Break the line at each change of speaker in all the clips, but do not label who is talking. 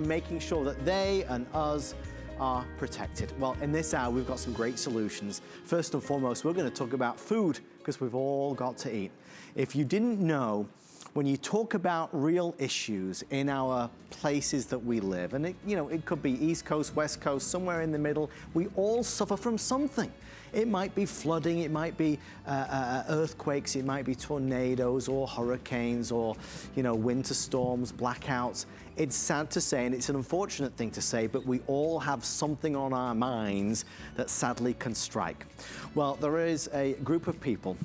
making sure that they and us are protected. Well, in this hour, we've got some great solutions. First and foremost, we're going to talk about food because we've all got to eat. If you didn't know, when you talk about real issues in our places that we live, and it could be East Coast, West Coast, somewhere in the middle, we all suffer from something. It might be flooding, it might be earthquakes, it might be tornadoes or hurricanes or, winter storms, blackouts. It's sad to say, and it's an unfortunate thing to say, but we all have something on our minds that sadly can strike. Well, there is a group of people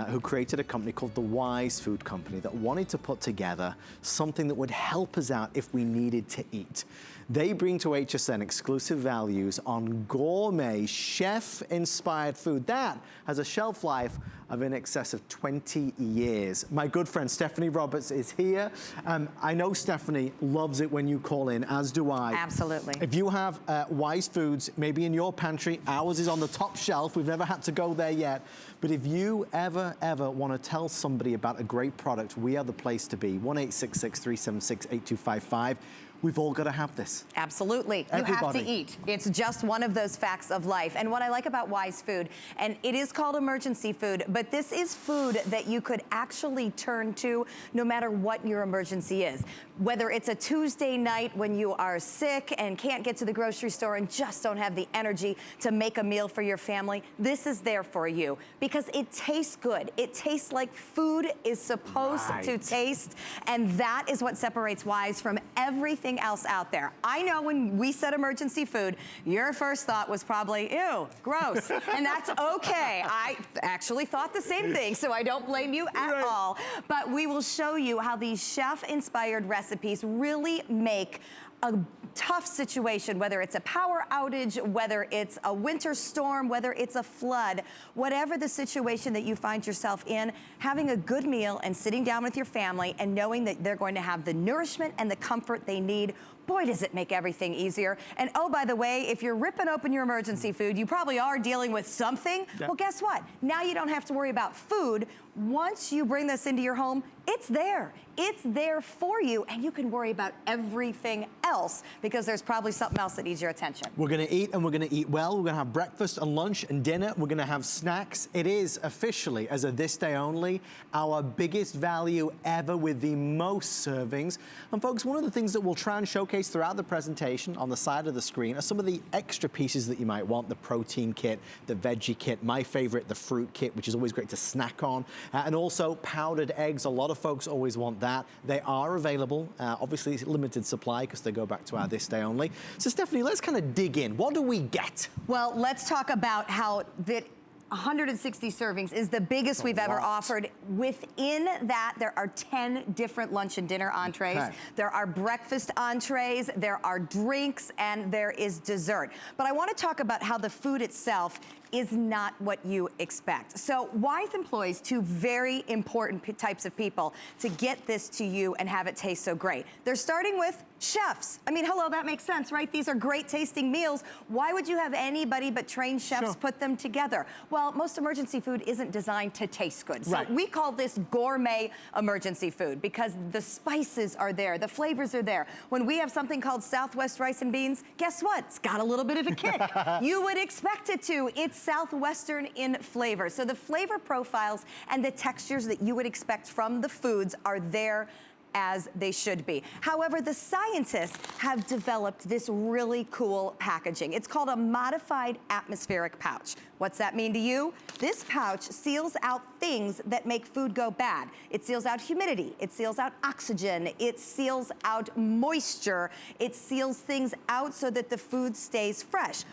who created a company called the Wise Food Company that wanted to put together something that would help us out if we needed to eat. They bring to HSN exclusive values on gourmet, chef-inspired food that has a shelf life of in excess of 20 years. My good friend Stephanie Roberts is here. I know Stephanie loves it when you call in, as do I.
Absolutely.
If you have Wise Foods, maybe in your pantry, ours is on the top shelf. We've never had to go there yet. But if you ever want to tell somebody about a great product, we are the place to be. 1-866-376-8255. We've all got to have this.
Absolutely.
Everybody.
You have to eat. It's just one of those facts of life. And what I like about Wise Food, and it is called emergency food, but this is food that you could actually turn to no matter what your emergency is. Whether it's a Tuesday night when you are sick and can't get to the grocery store and just don't have the energy to make a meal for your family, this is there for you because it tastes good. It tastes like food is supposed to taste, and that is what separates Wise from everything else out there. I know when we said emergency food, your first thought was probably, ew, gross, and that's okay. I actually thought the same thing, so I don't blame you at all. But we will show you how these chef-inspired recipes really make a tough situation, whether it's a power outage, whether it's a winter storm, whether it's a flood, whatever the situation that you find yourself in, having a good meal and sitting down with your family and knowing that they're going to have the nourishment and the comfort they need, boy, does it make everything easier. And oh, by the way, if you're ripping open your emergency food, you probably are dealing with something. Well, guess what? Now you don't have to worry about food. Once you bring this into your home, it's there. It's there for you, and you can worry about everything else because there's probably something else that needs your attention.
We're gonna eat, and we're gonna eat well. We're gonna have breakfast and lunch and dinner. We're gonna have snacks. It is officially, as of this day only, our biggest value ever with the most servings. And folks, one of the things that we'll try and showcase throughout the presentation on the side of the screen are some of the extra pieces that you might want. The protein kit, the veggie kit, my favorite, the fruit kit, which is always great to snack on. And also powdered eggs. A lot of folks always want that. They are available. Obviously, it's limited supply because they go back to our this day only. So Stephanie, let's kind of dig in. What do we get?
Well, let's talk about how that 160 servings is the biggest we've ever offered. Within that, there are 10 different lunch and dinner entrees. Okay. There are breakfast entrees, there are drinks, and there is dessert. But I want to talk about how the food itself is not what you expect. So Wise employs two very important types of people to get this to you and have it taste so great. They're starting with chefs. I mean, hello, that makes sense, right? These are great tasting meals. Why would you have anybody but trained chefs put them together? Well, most emergency food isn't designed to taste good. So we call this gourmet emergency food because the spices are there, the flavors are there. When we have something called Southwest rice and beans, guess what? It's got a little bit of a kick. You would expect it to. It's Southwestern in flavor. So the flavor profiles and the textures that you would expect from the foods are there as they should be. However, the scientists have developed this really cool packaging. It's called a modified atmospheric pouch. What's that mean to you? This pouch seals out things that make food go bad. It seals out humidity, it seals out oxygen, it seals out moisture, it seals things out so that the food stays fresh.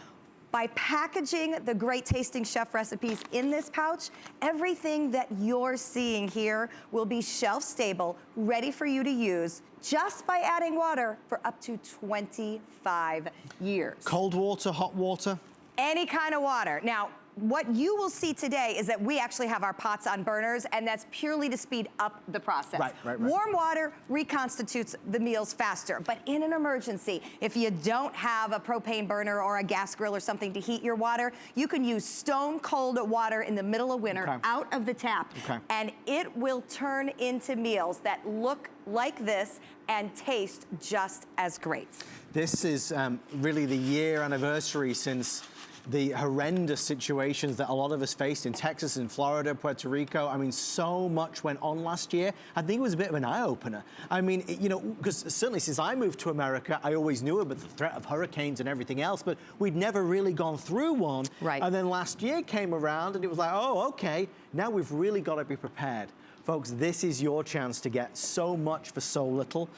By packaging the great tasting chef recipes in this pouch, everything that you're seeing here will be shelf stable, ready for you to use just by adding water for up to 25 years.
Cold water, hot water?
Any kind of water. Now, what you will see today is that we actually have our pots on burners, and that's purely to speed up the process.
Right.
Warm water reconstitutes the meals faster, but in an emergency, if you don't have a propane burner or a gas grill or something to heat your water, you can use stone cold water in the middle of winter out of the tap, and it will turn into meals that look like this and taste just as great.
This is really the year anniversary since the horrendous situations that a lot of us faced in Texas and Florida, Puerto Rico. I mean, so much went on last year. I think it was a bit of an eye-opener. I mean, you know, because certainly since I moved to America, I always knew about the threat of hurricanes and everything else, but we'd never really gone through one. And then last year came around and it was like, oh, okay, now we've really got to be prepared. Folks, this is your chance to get so much for so little.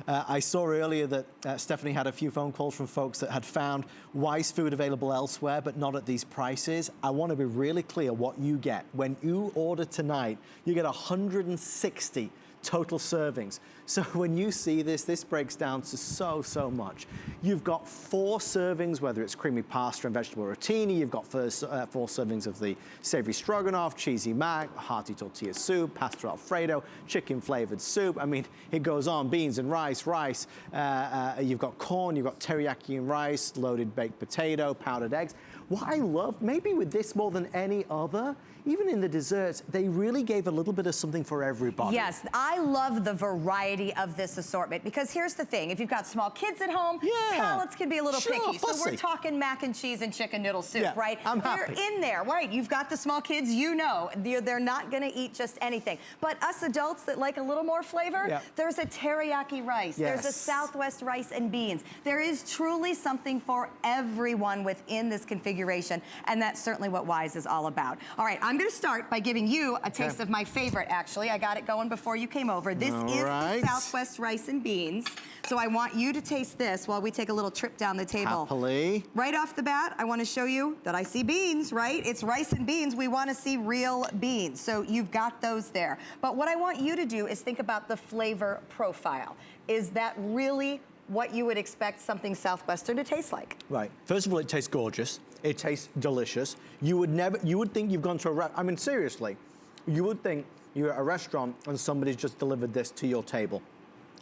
I saw earlier that Stephanie had a few phone calls from folks that had found Wise food available elsewhere, but not at these prices. I want to be really clear what you get. When you order tonight, you get 160 total servings. So when you see this, this breaks down to so much. You've got 4 servings, whether it's creamy pasta and vegetable rotini. You've got 4 servings of the savory stroganoff, cheesy mac, hearty tortilla soup, pasta alfredo, chicken flavored soup. I mean, it goes on. Beans and rice. You've got corn, you've got teriyaki and rice, loaded baked potato, powdered eggs. What I love, maybe with this more than any other, even in the desserts, they really gave a little bit of something for everybody.
Yes, I love the variety of this assortment, because here's the thing. If you've got small kids at home, palates can be a little picky.
Fussy.
So we're talking mac and cheese and chicken noodle soup, right?
I'm
They're
happy.
in there, right? You've got the small kids, you know. They're not gonna eat just anything. But us adults that like a little more flavor, there's a teriyaki rice. There's a Southwest rice and beans. There is truly something for everyone within this configuration, and that's certainly what Wise is all about. All right, I'm gonna start by giving you a taste of my favorite, actually. I got it going before you came over. This is the Southwest rice and beans. So I want you to taste this while we take a little trip down the table.
Happily.
Right off the bat, I want to show you that I see beans, right? It's rice and beans. We want to see real beans. So you've got those there. But what I want you to do is think about the flavor profile. Is that really what you would expect something Southwestern to taste like?
Right. First of all, it tastes gorgeous. It tastes delicious. You would think you've gone to I mean, seriously, you would think you're at a restaurant and somebody's just delivered this to your table.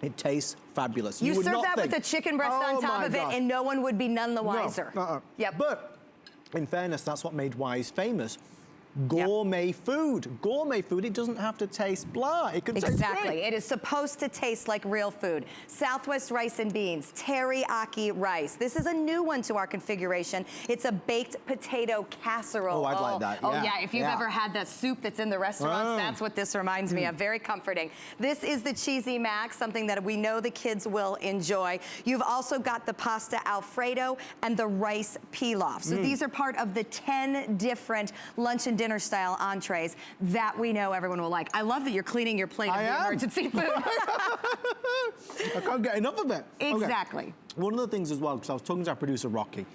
It tastes fabulous.
You serve that with a chicken breast on top of it, and no one would be none the wiser. But
in fairness, that's what made Wise famous. Gourmet food. Gourmet food, it doesn't have to taste blah. It can taste great.
It is supposed to taste like real food. Southwest rice and beans, teriyaki rice. This is a new one to our configuration. It's a baked potato casserole.
Oh, I'd like that.
Oh, yeah. If you've ever had that soup that's in the restaurants, that's what this reminds me of. Very comforting. This is the cheesy mac, something that we know the kids will enjoy. You've also got the pasta alfredo and the rice pilaf. So these are part of the 10 different lunch and dinner style entrees that we know everyone will like. I love that you're cleaning your plate of the emergency food.
I can't get enough of it.
Exactly.
Okay. One of the things as well, because I was talking to our producer, Rocky,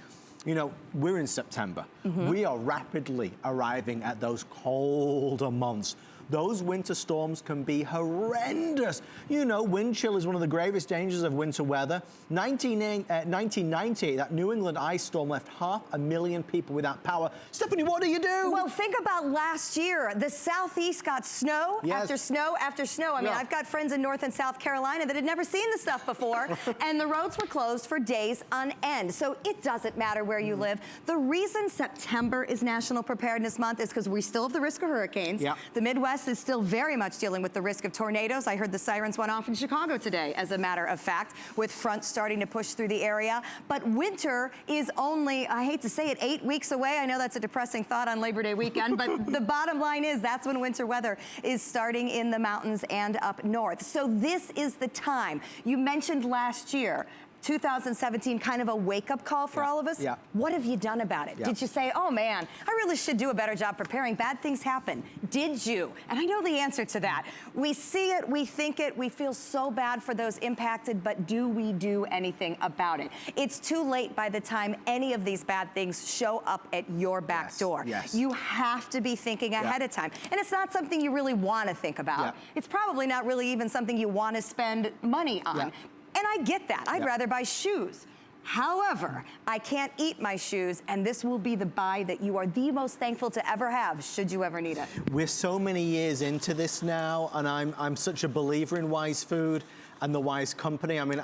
you know, we're in September. We are rapidly arriving at those colder months. Those winter storms can be horrendous. You know, wind chill is one of the gravest dangers of winter weather. 1998, that New England ice storm left 500,000 people without power. Stephanie, what do you do?
Well, think about last year. The Southeast got snow after snow after snow. I mean, I've got friends in North and South Carolina that had never seen this stuff before, and the roads were closed for days on end. So it doesn't matter where you live. The reason September is National Preparedness Month is because we still have the risk of hurricanes. The Midwest is still very much dealing with the risk of tornadoes. I heard the sirens went off in Chicago today, as a matter of fact, with fronts starting to push through the area. But winter is only, I hate to say it, 8 weeks away. I know that's a depressing thought on Labor Day weekend, but the bottom line is that's when winter weather is starting in the mountains and up north. So this is the time. You mentioned last year, 2017, kind of a wake-up call for all of us. What have you done about it? Did you say, oh man, I really should do a better job preparing? Bad things happen. Did you? And I know the answer to that. We see it, we think it, we feel so bad for those impacted, but do we do anything about it? It's too late by the time any of these bad things show up at your back door. You have to be thinking ahead of time. And it's not something you really want to think about. It's probably not really even something you want to spend money on. And I get that. I'd rather buy shoes, However, I can't eat my shoes, and this will be the buy that you are the most thankful to ever have, should you ever need it.
We're so many years into this now, and I'm such a believer in Wise Food and the Wise Company. I mean,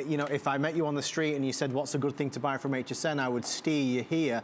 you know, if I met you on the street and you said, what's a good thing to buy from HSN, I would steer you here.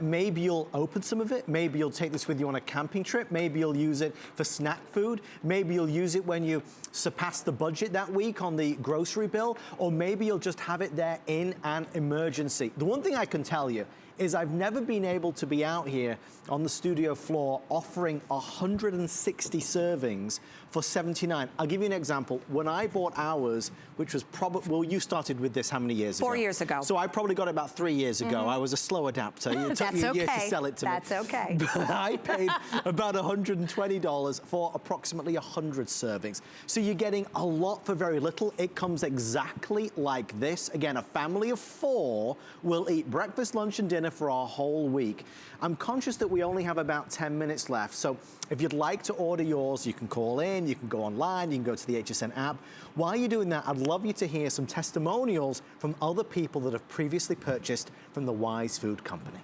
Maybe you'll open some of it. Maybe you'll take this with you on a camping trip. Maybe you'll use it for snack food. Maybe you'll use it when you surpass the budget that week on the grocery bill. Or maybe you'll just have it there in an emergency. The one thing I can tell you is I've never been able to be out here on the studio floor offering 160 servings for $79. I'll give you an example. When I bought ours, which was probably, well, you started with this how many years ago?
4 years ago.
So I probably got it about 3 years ago. I was a slow adapter. It took you years to sell it to me.
That's okay.
But I paid about $120 for approximately 100 servings. So you're getting a lot for very little. It comes exactly like this. Again, a family of 4 will eat breakfast, lunch, and dinner for a whole week. I'm conscious that we only have about 10 minutes left, so if you'd like to order yours, you can call in, you can go online, you can go to the HSN app. While you're doing that, I'd love you to hear some testimonials from other people that have previously purchased from the Wise Food Company.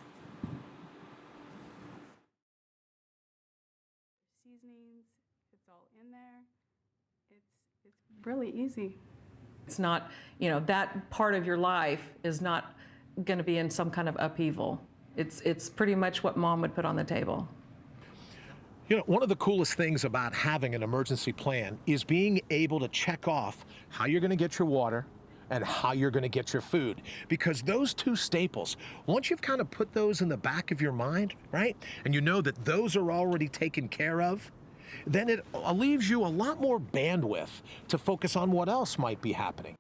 Seasonings, it's all in there. It's really easy.
It's not, you know, that part of your life is not going to be in some kind of upheaval. It's pretty much what mom would put on the table.
You know, one of the coolest things about having an emergency plan is being able to check off how you're going to get your water and how you're going to get your food. Because those two staples, once you've kind of put those in the back of your mind, right, and you know that those are already taken care of, then it leaves you a lot more bandwidth to focus on what else might be happening.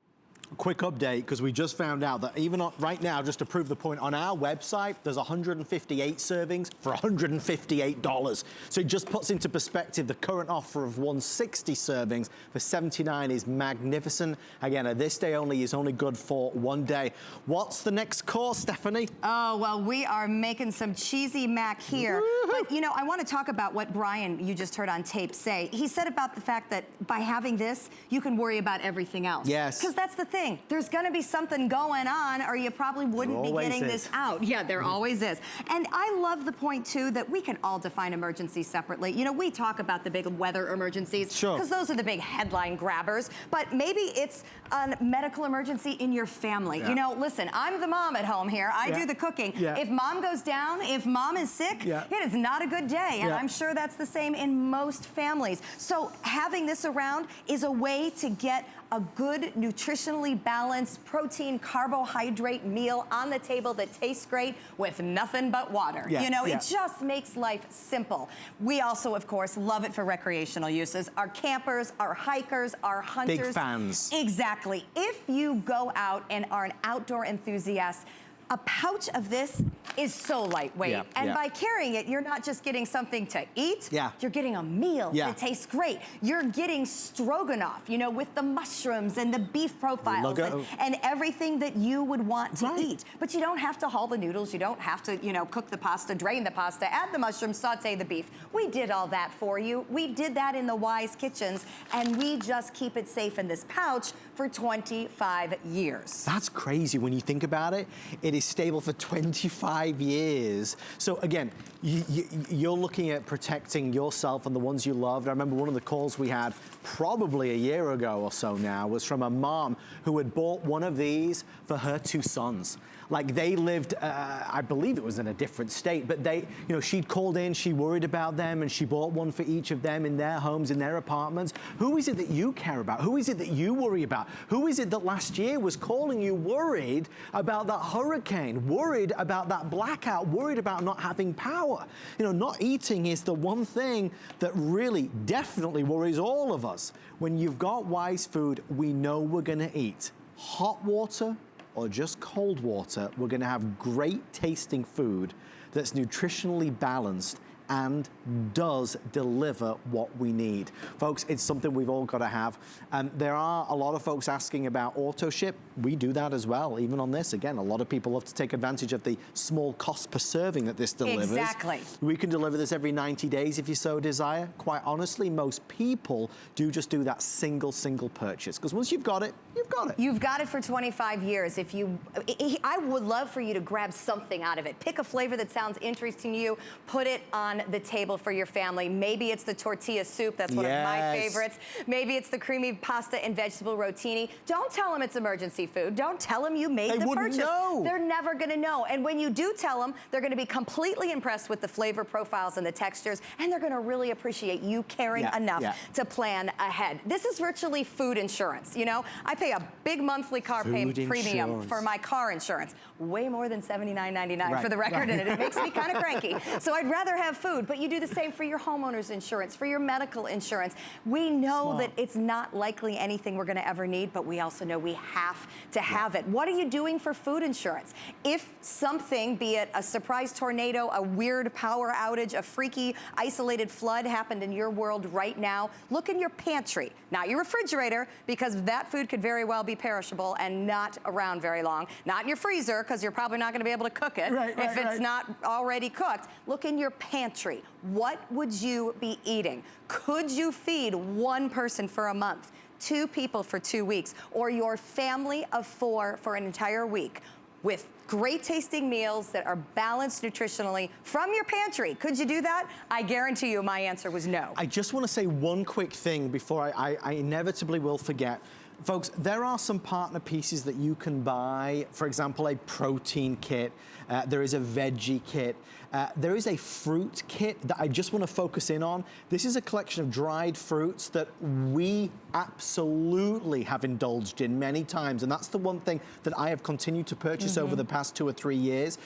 Quick update, because we just found out that even right now, just to prove the point, on our website, there's 158 servings for $158. So it just puts into perspective the current offer of 160 servings for $79 is magnificent. Again, at this day only, is only good for one day. What's the next course, Stephanie?
Oh, well, we are making some cheesy mac here. But, you know, I want to talk about what Brian, you just heard on tape, say. He said about the fact that by having this, you can worry about everything else.
Yes.
Because that's the thing. There's going to be something going on or you probably wouldn't be getting this out. Yeah, there always is. And I love the point, too, that we can all define emergencies separately. You know, we talk about the big weather emergencies. Sure. Because those are the big headline grabbers. But maybe it's a medical emergency in your family. Yeah. You know, listen, I'm the mom at home here. I do the cooking. Yeah. If mom goes down, if mom is sick, it is not a good day. And I'm sure that's the same in most families. So having this around is a way to get a good, nutritionally balanced protein, carbohydrate meal on the table that tastes great with nothing but water. You know, it just makes life simple. We also, of course, love it for recreational uses. Our campers, our hikers, our hunters.
Big fans.
Exactly. If you go out and are an outdoor enthusiast, a pouch of this is so lightweight. And by carrying it, you're not just getting something to eat, you're getting a meal that tastes great. You're getting Stroganoff, you know, with the mushrooms and the beef profiles and everything that you would want to eat. But you don't have to haul the noodles. You don't have to, you know, cook the pasta, drain the pasta, add the mushrooms, saute the beef. We did all that for you. We did that in the Wise kitchens, and we just keep it safe in this pouch for 25 years.
That's crazy when you think about it. It is stable for 25 years. So again, you're looking at protecting yourself and the ones you loved. I remember one of the calls we had probably a year ago or so now was from a mom who had bought one of these for her 2 sons. Like they lived, I believe it was in a different state, but they, you know, she'd called in, she worried about them, and she bought one for each of them in their homes, in their apartments. Who is it that you care about? Who is it that you worry about? Who is it that last year was calling you worried about that hurricane, worried about that blackout, worried about not having power? You know, not eating is the one thing that really definitely worries all of us. When you've got Wise Food, we know we're gonna eat hot water, or just cold water, we're gonna have great tasting food that's nutritionally balanced and does deliver what we need. Folks, it's something we've all gotta have. There are a lot of folks asking about auto ship. we do that as well, even on this. Again, a lot of people love to take advantage of the small cost per serving that this delivers.
Exactly.
We can deliver this every 90 days if you so desire. Quite honestly, most people do just do that single purchase, because once you've got it, you've got it.
You've got it for 25 years. I would love for you to grab something out of it. Pick a flavor that sounds interesting to you, put it on the table for your family. Maybe it's the tortilla soup, that's one of my favorites. Maybe it's the creamy pasta and vegetable rotini. Don't tell them it's emergency food. Don't tell them you made the purchase.
Know.
They're never gonna know. And when you do tell them, they're gonna be completely impressed with the flavor profiles and the textures, and they're gonna really appreciate you caring enough to plan ahead. This is virtually food insurance, you know? I pay a big monthly car premium for my car insurance. Way more than $79.99 for the record, and it makes me kind of cranky. So I'd rather have food, but you do the same for your homeowner's insurance, for your medical insurance. We know that it's not likely anything we're gonna ever need, but we also know we have to have it. What are you doing for food insurance? If something, be it a surprise tornado, a weird power outage, a freaky isolated flood happened in your world right now, look in your pantry, not your refrigerator, because that food could very well be perishable and not around very long. Not in your freezer, because you're probably not gonna be able to cook it if it's not already cooked. Look in your pantry. What would you be eating? Could you feed one person for a month, 2 people for 2 weeks, or your family of 4 for an entire week with great tasting meals that are balanced nutritionally from your pantry? Could you do that? I guarantee you my answer was no.
I just want to say one quick thing before I inevitably will forget. Folks, there are some partner pieces that you can buy. For example, a protein kit. There is a veggie kit. There is a fruit kit that I just want to focus in on. This is a collection of dried fruits that we absolutely have indulged in many times, and that's the one thing that I have continued to purchase over the past 2 or 3 years.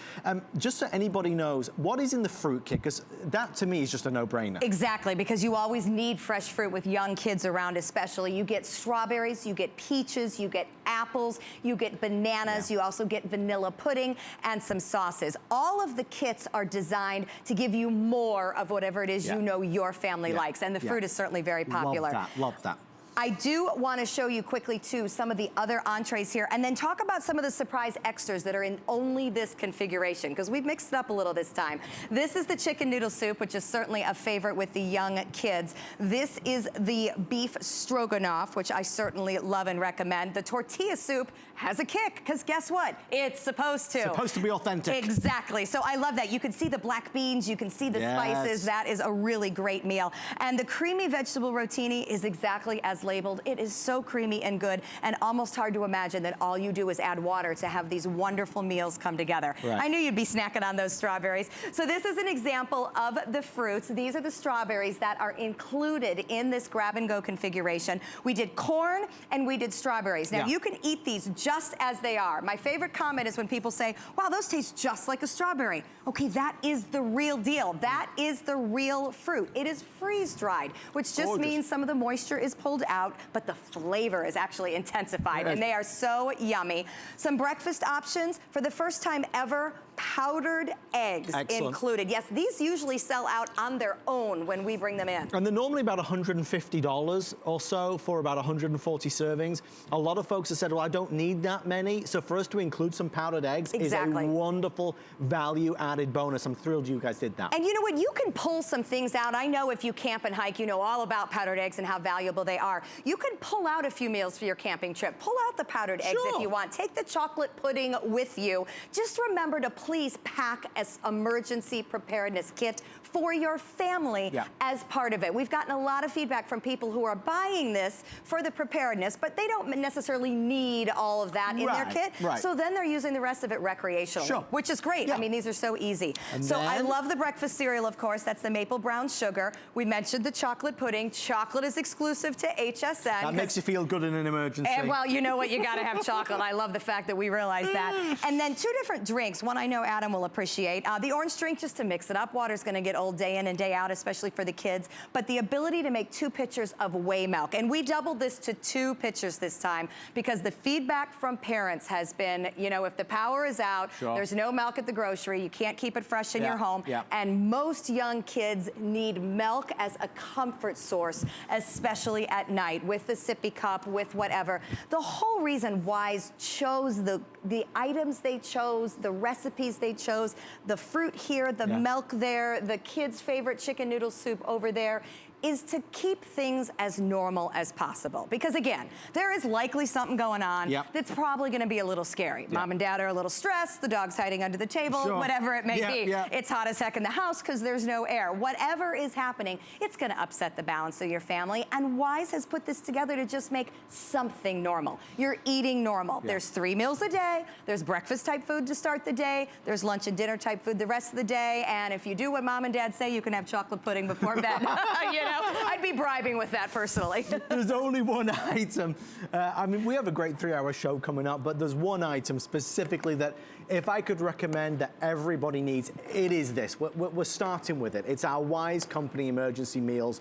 Just so anybody knows, what is in the fruit kit? Because that to me is just a no-brainer.
Exactly, because you always need fresh fruit with young kids around especially. You get strawberries, you get peaches, you get apples, you get bananas, you also get vanilla pudding and some sauces. All of the kits are designed to give you more of whatever it is you know your family likes, and the fruit is certainly very popular.
Love that.
I do want to show you quickly, too, some of the other entrees here, and then talk about some of the surprise extras that are in only this configuration, because we've mixed it up a little this time. This is the chicken noodle soup, which is certainly a favorite with the young kids. This is the beef stroganoff, which I certainly love and recommend. The tortilla soup has a kick, because guess what? It's supposed to.
Supposed to be authentic.
Exactly. So I love that. You can see the black beans, you can see the spices. That is a really great meal. And the creamy vegetable rotini is exactly as labeled. It is so creamy and good, and almost hard to imagine that all you do is add water to have these wonderful meals come together. I knew you'd be snacking on those strawberries. So this is an example of the fruits. These are the strawberries that are included in this grab-and-go configuration. We did corn and we did strawberries. Now you can eat these just as they are. My favorite comment is when people say, wow, those taste just like a strawberry. Okay, that is the real deal. That is the real fruit. It is freeze-dried, which just means some of the moisture is pulled out, but the flavor is actually intensified, and they are so yummy. Some breakfast options. For the first time ever, powdered eggs included. Yes, these usually sell out on their own when we bring them in.
And they're normally about $150 or so for about 140 servings. A lot of folks have said, well, I don't need that many. So for us to include some powdered eggs is a wonderful value-added bonus. I'm thrilled you guys did that.
And you know what? You can pull some things out. I know if you camp and hike, you know all about powdered eggs and how valuable they are. You can pull out a few meals for your camping trip. Pull out the powdered eggs if you want. Take the chocolate pudding with you. Just remember to please pack an emergency preparedness kit for your family as part of it. We've gotten a lot of feedback from people who are buying this for the preparedness, but they don't necessarily need all of that in their kit. So then they're using the rest of it recreationally, which is great. I mean, these are so easy. And so I love the breakfast cereal, of course. That's the maple brown sugar. We mentioned the chocolate pudding. Chocolate is exclusive to HSN.
That makes you feel good in an emergency.
And, well, you know what? You got to have chocolate. I love the fact that we realize that. And then 2 different drinks. One I know Adam will appreciate. The orange drink, just to mix it up. Water's gonna get old day in and day out, especially for the kids. But the ability to make 2 pitchers of whey milk. And we doubled this to 2 pitchers this time because the feedback from parents has been, you know, if the power is out, there's no milk at the grocery, you can't keep it fresh in your home. And most young kids need milk as a comfort source, especially at night, with the sippy cup, with whatever. The whole reason Wise chose the items they chose, the recipes they chose, the fruit here, the milk there, the kids' favorite chicken noodle soup over there, is to keep things as normal as possible. Because again, there is likely something going on that's probably gonna be a little scary. Mom and dad are a little stressed, the dog's hiding under the table, whatever it may be. It's hot as heck in the house because there's no air. Whatever is happening, it's gonna upset the balance of your family, and Wise has put this together to just make something normal. You're eating normal. There's 3 meals a day, there's breakfast type food to start the day, there's lunch and dinner type food the rest of the day, and if you do what mom and dad say, you can have chocolate pudding before bed. You know? I'd be bribing with that personally.
There's only one item. I mean, we have a great 3-hour show coming up, but there's one item specifically that if I could recommend that everybody needs, it is this. We're starting with it. It's our Wise Company emergency meals.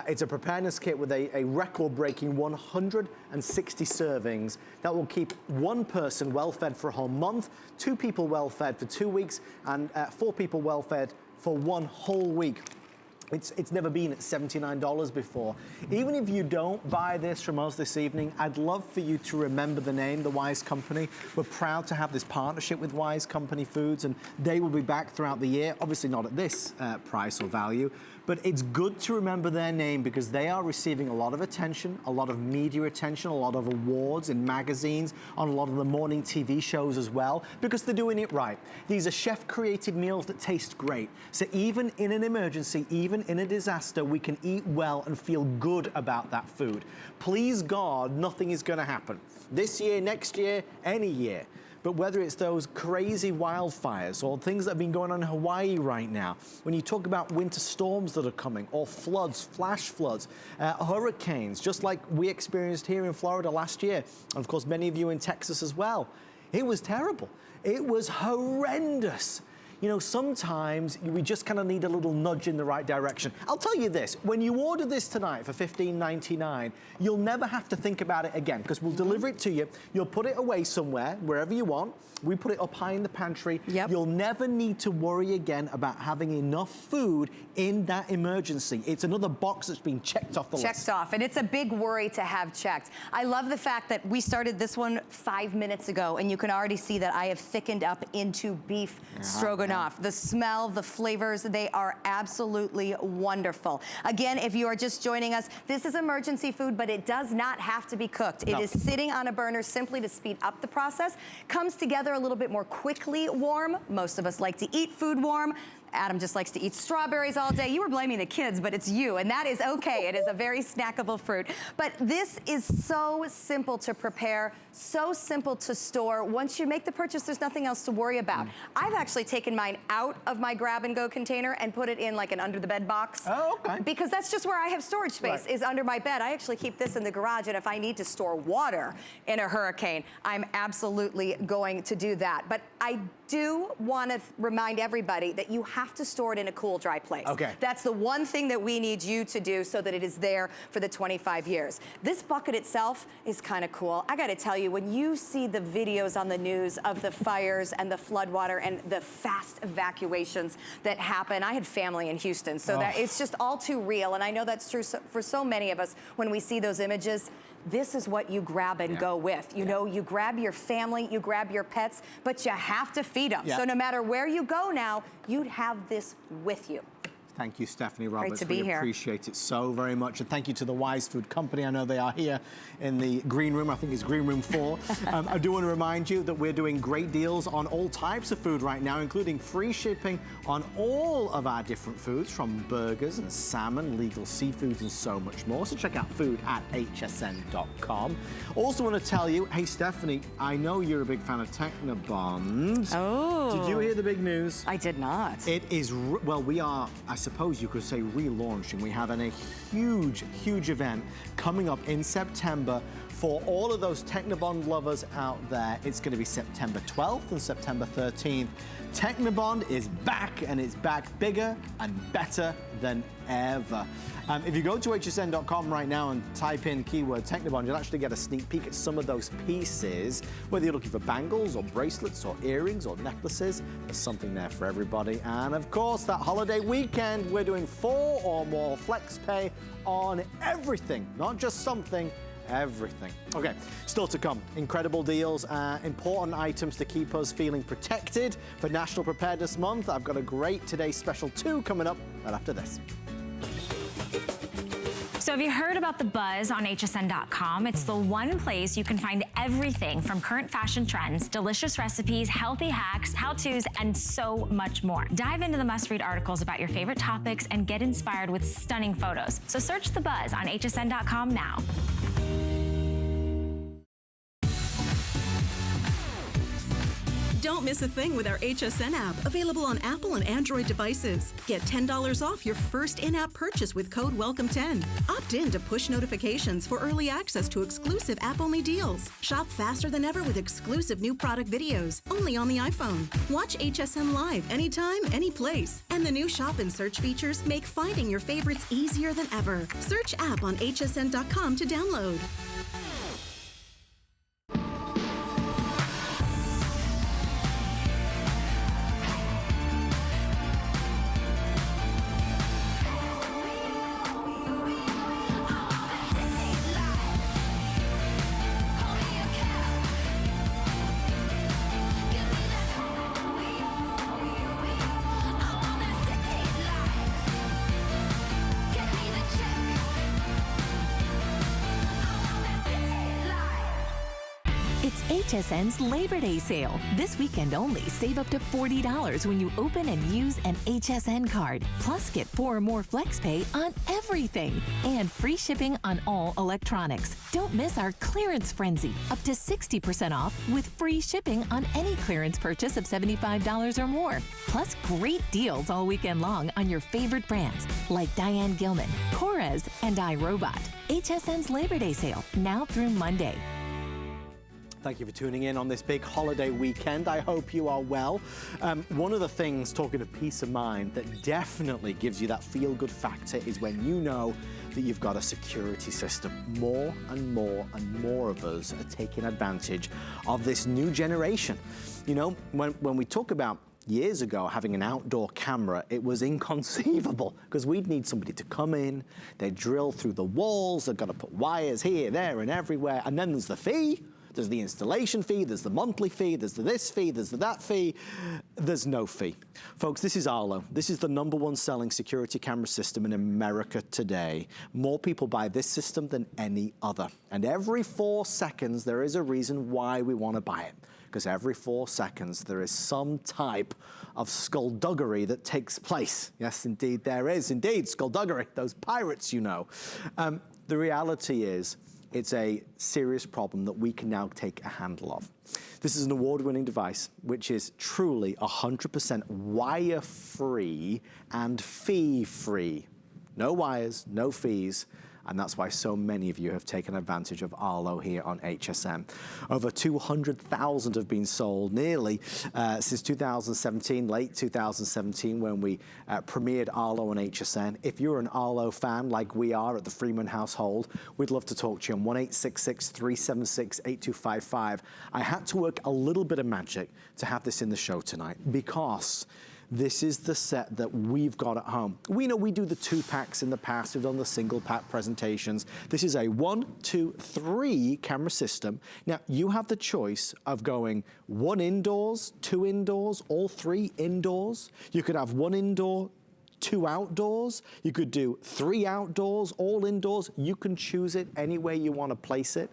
It's a preparedness kit with a record-breaking 160 servings that will keep 1 person well-fed for a whole month, 2 people well-fed for 2 weeks, and 4 people well-fed for 1 whole week. It's never been at $79 before. Even if you don't buy this from us this evening, I'd love for you to remember the name, the Wise Company. We're proud to have this partnership with Wise Company Foods, and they will be back throughout the year. Obviously not at this price or value, but it's good to remember their name because they are receiving a lot of attention, a lot of media attention, a lot of awards in magazines, on a lot of the morning TV shows as well, because they're doing it right. These are chef-created meals that taste great. So even in an emergency, even in a disaster, we can eat well and feel good about that food. Please God, nothing is gonna happen. This year, next year, any year. But whether it's those crazy wildfires or things that have been going on in Hawaii right now, when you talk about winter storms that are coming, or floods, flash floods, hurricanes, just like we experienced here in Florida last year, and of course many of you in Texas as well, it was terrible. It was horrendous. You know, sometimes we just kind of need a little nudge in the right direction. I'll tell you this, when you order this tonight for $15.99, you'll never have to think about it again because we'll deliver it to you. You'll put it away somewhere, wherever you want. We put it up high in the pantry. You'll never need to worry again about having enough food in that emergency. It's another box that's been checked off the list.
Checked off, and it's a big worry to have checked. I love the fact that we started this one 5 minutes ago, and you can already see that I have thickened up into beef stroganoff. The smell, the flavors, they are absolutely wonderful. Again, if you are just joining us, this is emergency food, but it does not have to be cooked. It is sitting on a burner simply to speed up the process. Comes together a little bit more quickly warm. Most of us like to eat food warm. Adam just likes to eat strawberries all day. You were blaming the kids, but it's you, and that is okay. It is a very snackable fruit. But this is so simple to prepare, so simple to store. Once you make the purchase, there's nothing else to worry about. I've actually taken mine out of my grab-and-go container and put it in like an under-the-bed box.
Oh, okay.
Because that's just where I have storage space, is under my bed. I actually keep this in the garage, and if I need to store water in a hurricane, I'm absolutely going to do that. But I do want to remind everybody that you have to store it in a cool, dry place.
Okay.
That's the one thing that we need you to do so that it is there for the 25 years. This bucket itself is kind of cool. I got to tell you, when you see the videos on the news of the fires and the floodwater and the fast evacuations that happen, I had family in Houston, so that it's just all too real. And I know that's true for so many of us when we see those images. This is what you grab and go with. You know, you grab your family, you grab your pets, but you have to feed them. So no matter where you go now, you'd have this with you.
Thank you, Stephanie Roberts.
Great to be here.
Appreciate it so very much. And thank you to the Wise Food Company. I know they are here in the green room. I think it's green room 4. I do want to remind you that we're doing great deals on all types of food right now, including free shipping on all of our different foods, from burgers and salmon, legal seafoods, and so much more. So check out food at hsn.com. Also want to tell you, hey, Stephanie, I know you're a big fan of Technobonds.
Oh.
Did you hear the big news?
I did not.
It is, well, we are, I suppose you could say, relaunching. We have a huge event coming up in September for all of those Technobond lovers out there, it's going to be September 12th and September 13th. Technobond is back, and it's back bigger and better than ever. If you go to hsn.com right now and type in keyword Technobond, you'll actually get a sneak peek at some of those pieces. Whether you're looking for bangles or bracelets or earrings or necklaces, there's something there for everybody. And of course, that holiday weekend, we're doing 4 or more flex pay on everything, not just something, everything. Okay, still to come, incredible deals, important items to keep us feeling protected for National Preparedness Month. I've got a great Today Special 2 coming up right after this.
So have you heard about the buzz on hsn.com? It's the one place you can find everything from current fashion trends, delicious recipes, healthy hacks, how-tos, and so much more. Dive into the must-read articles about your favorite topics and get inspired with stunning photos. So search the buzz on hsn.com now.
Don't miss a thing with our HSN app, available on Apple and Android devices. Get $10 off your first in-app purchase with code WELCOME10. Opt in to push notifications for early access to exclusive app-only deals. Shop faster than ever with exclusive new product videos, only on the iPhone. Watch HSN live anytime, any place. And the new shop and search features make finding your favorites easier than ever. Search app on hsn.com to download.
It's HSN's Labor Day sale. This weekend only, save up to $40 when you open and use an HSN card. Plus, get 4 or more flex pay on everything. And free shipping on all electronics. Don't miss our clearance frenzy. Up to 60% off with free shipping on any clearance purchase of $75 or more. Plus, great deals all weekend long on your favorite brands like Diane Gilman, Korres, and iRobot. HSN's Labor Day sale, now through Monday.
Thank you for tuning in on this big holiday weekend. I hope you are well. One of the things, talking of peace of mind, that definitely gives you that feel-good factor is when you know that you've got a security system. More and more and more of us are taking advantage of this new generation. You know, when we talk about years ago having an outdoor camera, it was inconceivable because we'd need somebody to come in, they'd drill through the walls, they've got to put wires here, there, and everywhere, and then there's the fee. There's the installation fee, there's the monthly fee, there's the this fee, there's the that fee. There's no fee. Folks, this is Arlo. This is the #1 selling security camera system in America today. More people buy this system than any other. And every 4 seconds, there is a reason why we want to buy it. Because every 4 seconds, there is some type of skullduggery that takes place. Yes, indeed, there is. Indeed, skullduggery, those pirates, you know. The reality is, it's a serious problem that we can now take a handle of. This is an award-winning device, which is truly 100% wire-free and fee-free. No wires, no fees, and that's why so many of you have taken advantage of Arlo here on HSN. Over 200,000 have been sold, nearly since 2017, late 2017, when we premiered Arlo on HSN. If you're an Arlo fan like we are at the Freeman household, we'd love to talk to you on 1-866-376-8255. I had to work a little bit of magic to have this in the show tonight because this is the set that we've got at home. We know we do the 2-packs in the past. We've done the single-pack presentations. This is a 1, 2, 3 camera system. Now, you have the choice of going 1 indoors, 2 indoors, all 3 indoors. You could have 1 indoor, 2 outdoors. You could do 3 outdoors, all indoors. You can choose it any way you want to place it.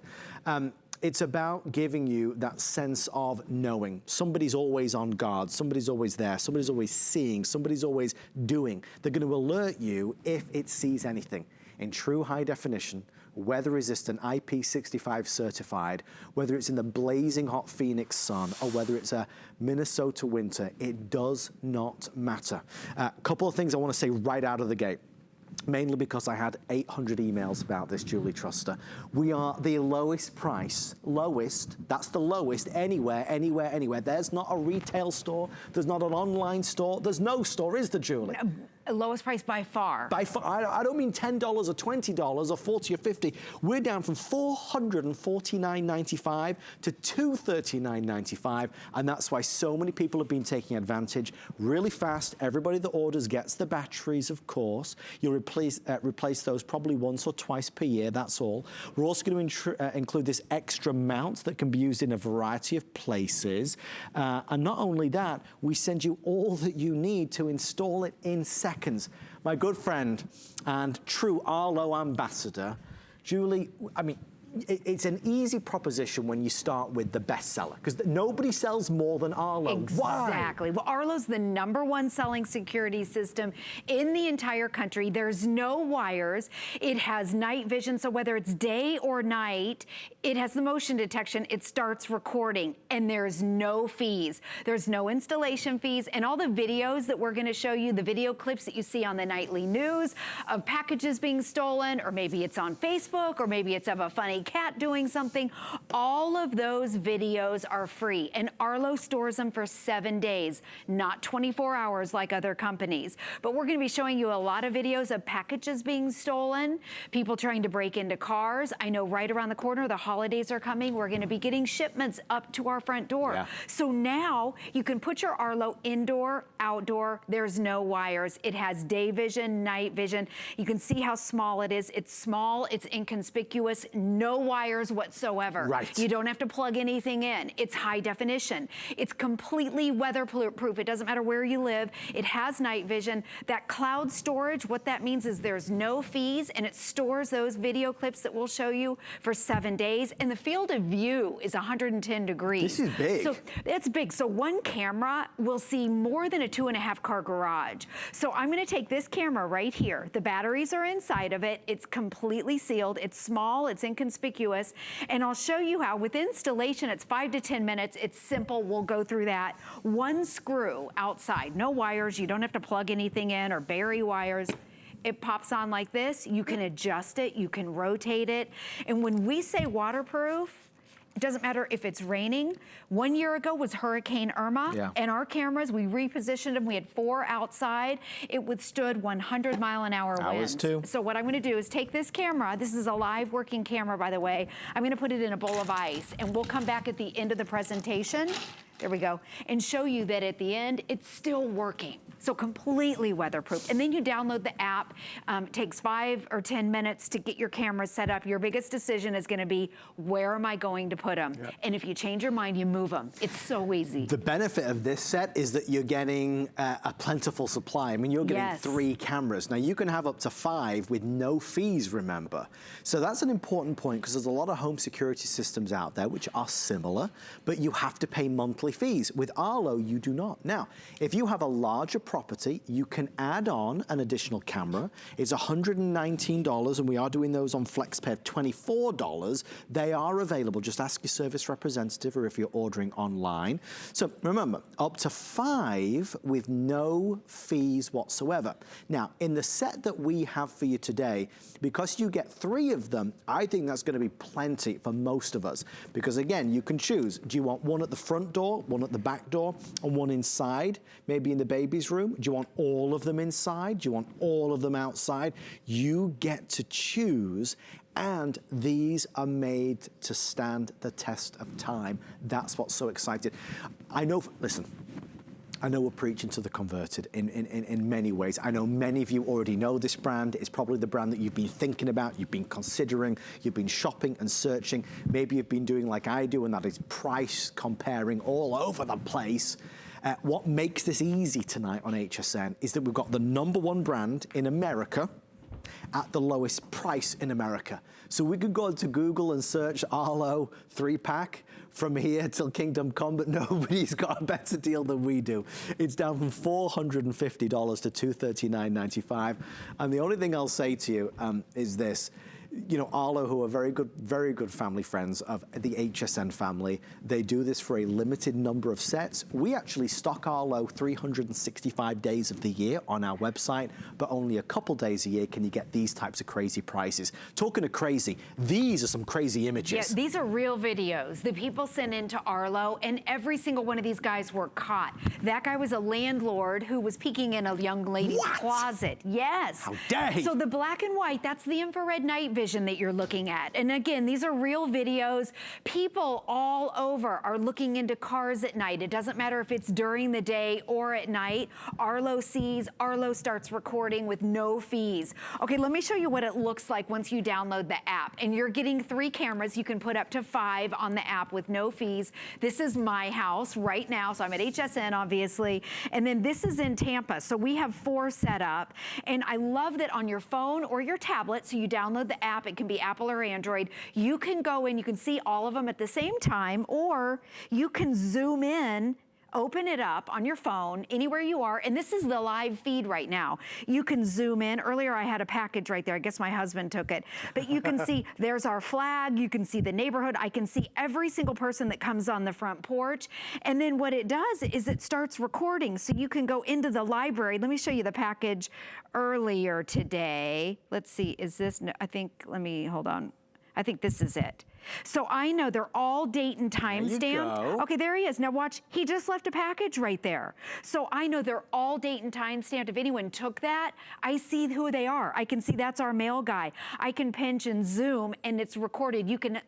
It's about giving you that sense of knowing. Somebody's always on guard, somebody's always there, somebody's always seeing, somebody's always doing. They're going to alert you if it sees anything. In true high definition, weather resistant, IP65 certified, whether it's in the blazing hot Phoenix sun or whether it's a Minnesota winter, it does not matter. A couple of things I want to say right out of the gate. mainly because I had 800 emails about this, Julie Truster. We are the lowest price, that's the lowest anywhere. There's not a retail store, there's not an online store, there's no store, is there, Julie?
Lowest price by far.
By far, I don't mean $10 or $20 or $40 or $50. We're down from $449.95 to $239.95, and that's why so many people have been taking advantage really fast. Everybody that orders gets the batteries, of course. You'll replace those probably once or twice per year, that's all. We're also going to include this extra mount that can be used in a variety of places. And not only that, we send you all that you need to install it in seconds. My good friend and true Arlo ambassador, Julie, I mean, it's an easy proposition when you start with the bestseller, because nobody sells more than Arlo.
Exactly.
Why?
Well, Arlo's the #1 selling security system in the entire country. There's no wires. It has night vision, so whether it's day or night, it has the motion detection. It starts recording, and there's no fees. There's no installation fees, and all the videos that we're going to show you, the video clips that you see on the nightly news of packages being stolen, or maybe it's on Facebook, or maybe it's of a funny cat doing something, all of those videos are free, and Arlo stores them for 7 days, not 24 hours like other companies. But we're going to be showing you a lot of videos of packages being stolen, people trying to break into cars. I know right around the corner, the holidays are coming. We're going to be getting shipments up to our front door.
Yeah.
So now you can put your Arlo indoor, outdoor. There's no wires. It has day vision, night vision. You can see how small it is. It's small, it's inconspicuous, no wires whatsoever.
Right.
You don't have to plug anything in. It's high definition. It's completely weatherproof. It doesn't matter where you live. It has night vision. That cloud storage, what that means is there's no fees, and it stores those video clips that we'll show you for 7 days. And the field of view is 110 degrees.
This is big.
So it's big. So one camera will see more than a 2.5 car garage. So I'm going to take this camera right here. The batteries are inside of it. It's completely sealed. It's small. It's inconspicuous. And I'll show you how with installation, it's 5 to 10 minutes. It's simple. We'll go through that. One screw outside, no wires. You don't have to plug anything in or bury wires. It pops on like this. You can adjust it. You can rotate it. And when we say waterproof, it doesn't matter if it's raining. 1 year ago was Hurricane Irma, and our cameras, we repositioned them. We had 4 outside. It withstood 100-mile-an-hour winds.
Too.
So what I'm going to do is take this camera. This is a live working camera, by the way. I'm going to put it in a bowl of ice, and we'll come back at the end of the presentation. There we go. And show you that at the end, it's still working. So completely weatherproof. And then you download the app. It takes 5 or 10 minutes to get your camera set up. Your biggest decision is going to be, where am I going to put them? Yep. And if you change your mind, you move them. It's so easy.
The benefit of this set is that you're getting a plentiful supply. I mean, you're getting 3 cameras. Now, you can have up to 5 with no fees, remember. So that's an important point, because there's a lot of home security systems out there which are similar, but you have to pay monthly fees. With Arlo, you do not. Now, if you have a larger property, you can add on an additional camera. It's $119, and we are doing those on FlexPay at $24. They are available. Just ask your service representative, or if you're ordering online. So remember, up to 5 with no fees whatsoever. Now, in the set that we have for you today, because you get 3 of them, I think that's going to be plenty for most of us. Because again, you can choose. Do you want one at the front door, one at the back door, and one inside, maybe in the baby's room? Do you want all of them inside? Do you want all of them outside? You get to choose, and these are made to stand the test of time. That's what's so exciting. I know, listen, I know we're preaching to the converted in many ways. I know many of you already know this brand. It's probably the brand that you've been thinking about, you've been considering, you've been shopping and searching. Maybe you've been doing like I do, and that is price comparing all over the place. What makes this easy tonight on HSN is that we've got the #1 brand in America at the lowest price in America. So we could go to Google and search Arlo 3-pack from here till Kingdom Come, but nobody's got a better deal than we do. It's down from $450 to $239.95. And the only thing I'll say to you is this. you know, Arlo, who are very good family friends of the HSN family, they do this for a limited number of sets. We actually stock Arlo 365 days of the year on our website, but only a couple days a year can you get these types of crazy prices. Talking of crazy, these are some crazy images.
Yeah, these are real videos that people sent into Arlo, and every single one of these guys were caught. That guy was a landlord who was peeking in a young lady's closet. Yes.
How dare he?
So the black and white, that's the infrared night vision that you're looking at. And again, these are real videos. People all over are looking into cars at night. It doesn't matter if it's during the day or at night. Arlo sees, Arlo starts recording with no fees. Okay, let me show you what it looks like once you download the app. And you're getting 3 cameras. You can put up to 5 on the app with no fees. This is my house right now. So I'm at HSN, obviously. And then this is in Tampa. So we have 4 set up. And I love that on your phone or your tablet, so you download the app, it can be Apple or Android, you can go in, you can see all of them at the same time, or you can zoom in, open it up on your phone, anywhere you are, and this is the live feed right now. You can zoom in. Earlier I had a package right there. I guess my husband took it. But you can see there's our flag. You can see the neighborhood. I can see every single person that comes on the front porch. And then what it does is it starts recording. So you can go into the library. Let me show you the package earlier today. Let's see, is this, I think, let me, hold on. I think this is it. So I know they're all date and time stamped. Okay, there he is. Now watch, he just left a package right there. So I know they're all date and time stamped. If anyone took that, I see who they are. I can see that's our mail guy. I can pinch and zoom and it's recorded. You can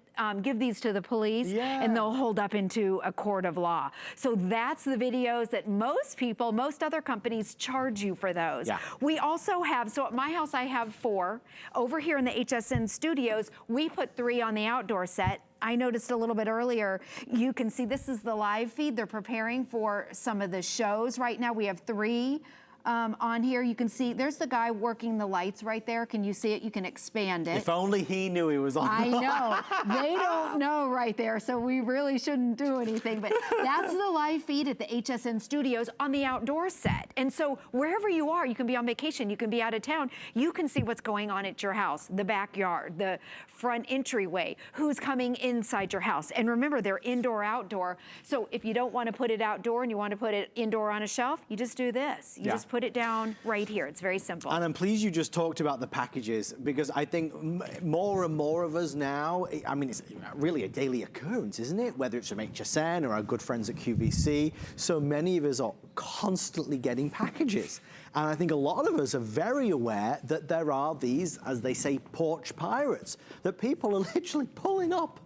give these to the police and they'll hold up into a court of law. So that's the videos that most people, most other companies charge you for those. Yeah. We also have, so at my house I have 4. Over here in the HSN studios, we put 3 on the outdoor set. I noticed a little bit earlier, you can see this is the live feed. They're preparing for some of the shows right now. We have 3 on here. You can see there's the guy working the lights right there. Can you see it? You can expand it.
If only he knew he was on.
I know. They don't know right there, so we really shouldn't do anything. But that's the live feed at the HSN studios on the outdoor set. And so wherever you are, you can be on vacation, you can be out of town, you can see what's going on at your house, the backyard, the front entryway, who's coming inside your house. And remember, they're indoor, outdoor. So if you don't want to put it outdoor and you want to put it indoor on a shelf, you just do this. You just put it down right here. It's very simple.
And I'm pleased you just talked about the packages, because I think more and more of us now, I mean, it's really a daily occurrence, isn't it? Whether it's from HSN or our good friends at QVC, so many of us are constantly getting packages. And I think a lot of us are very aware that there are these, as they say, porch pirates, that people are literally pulling up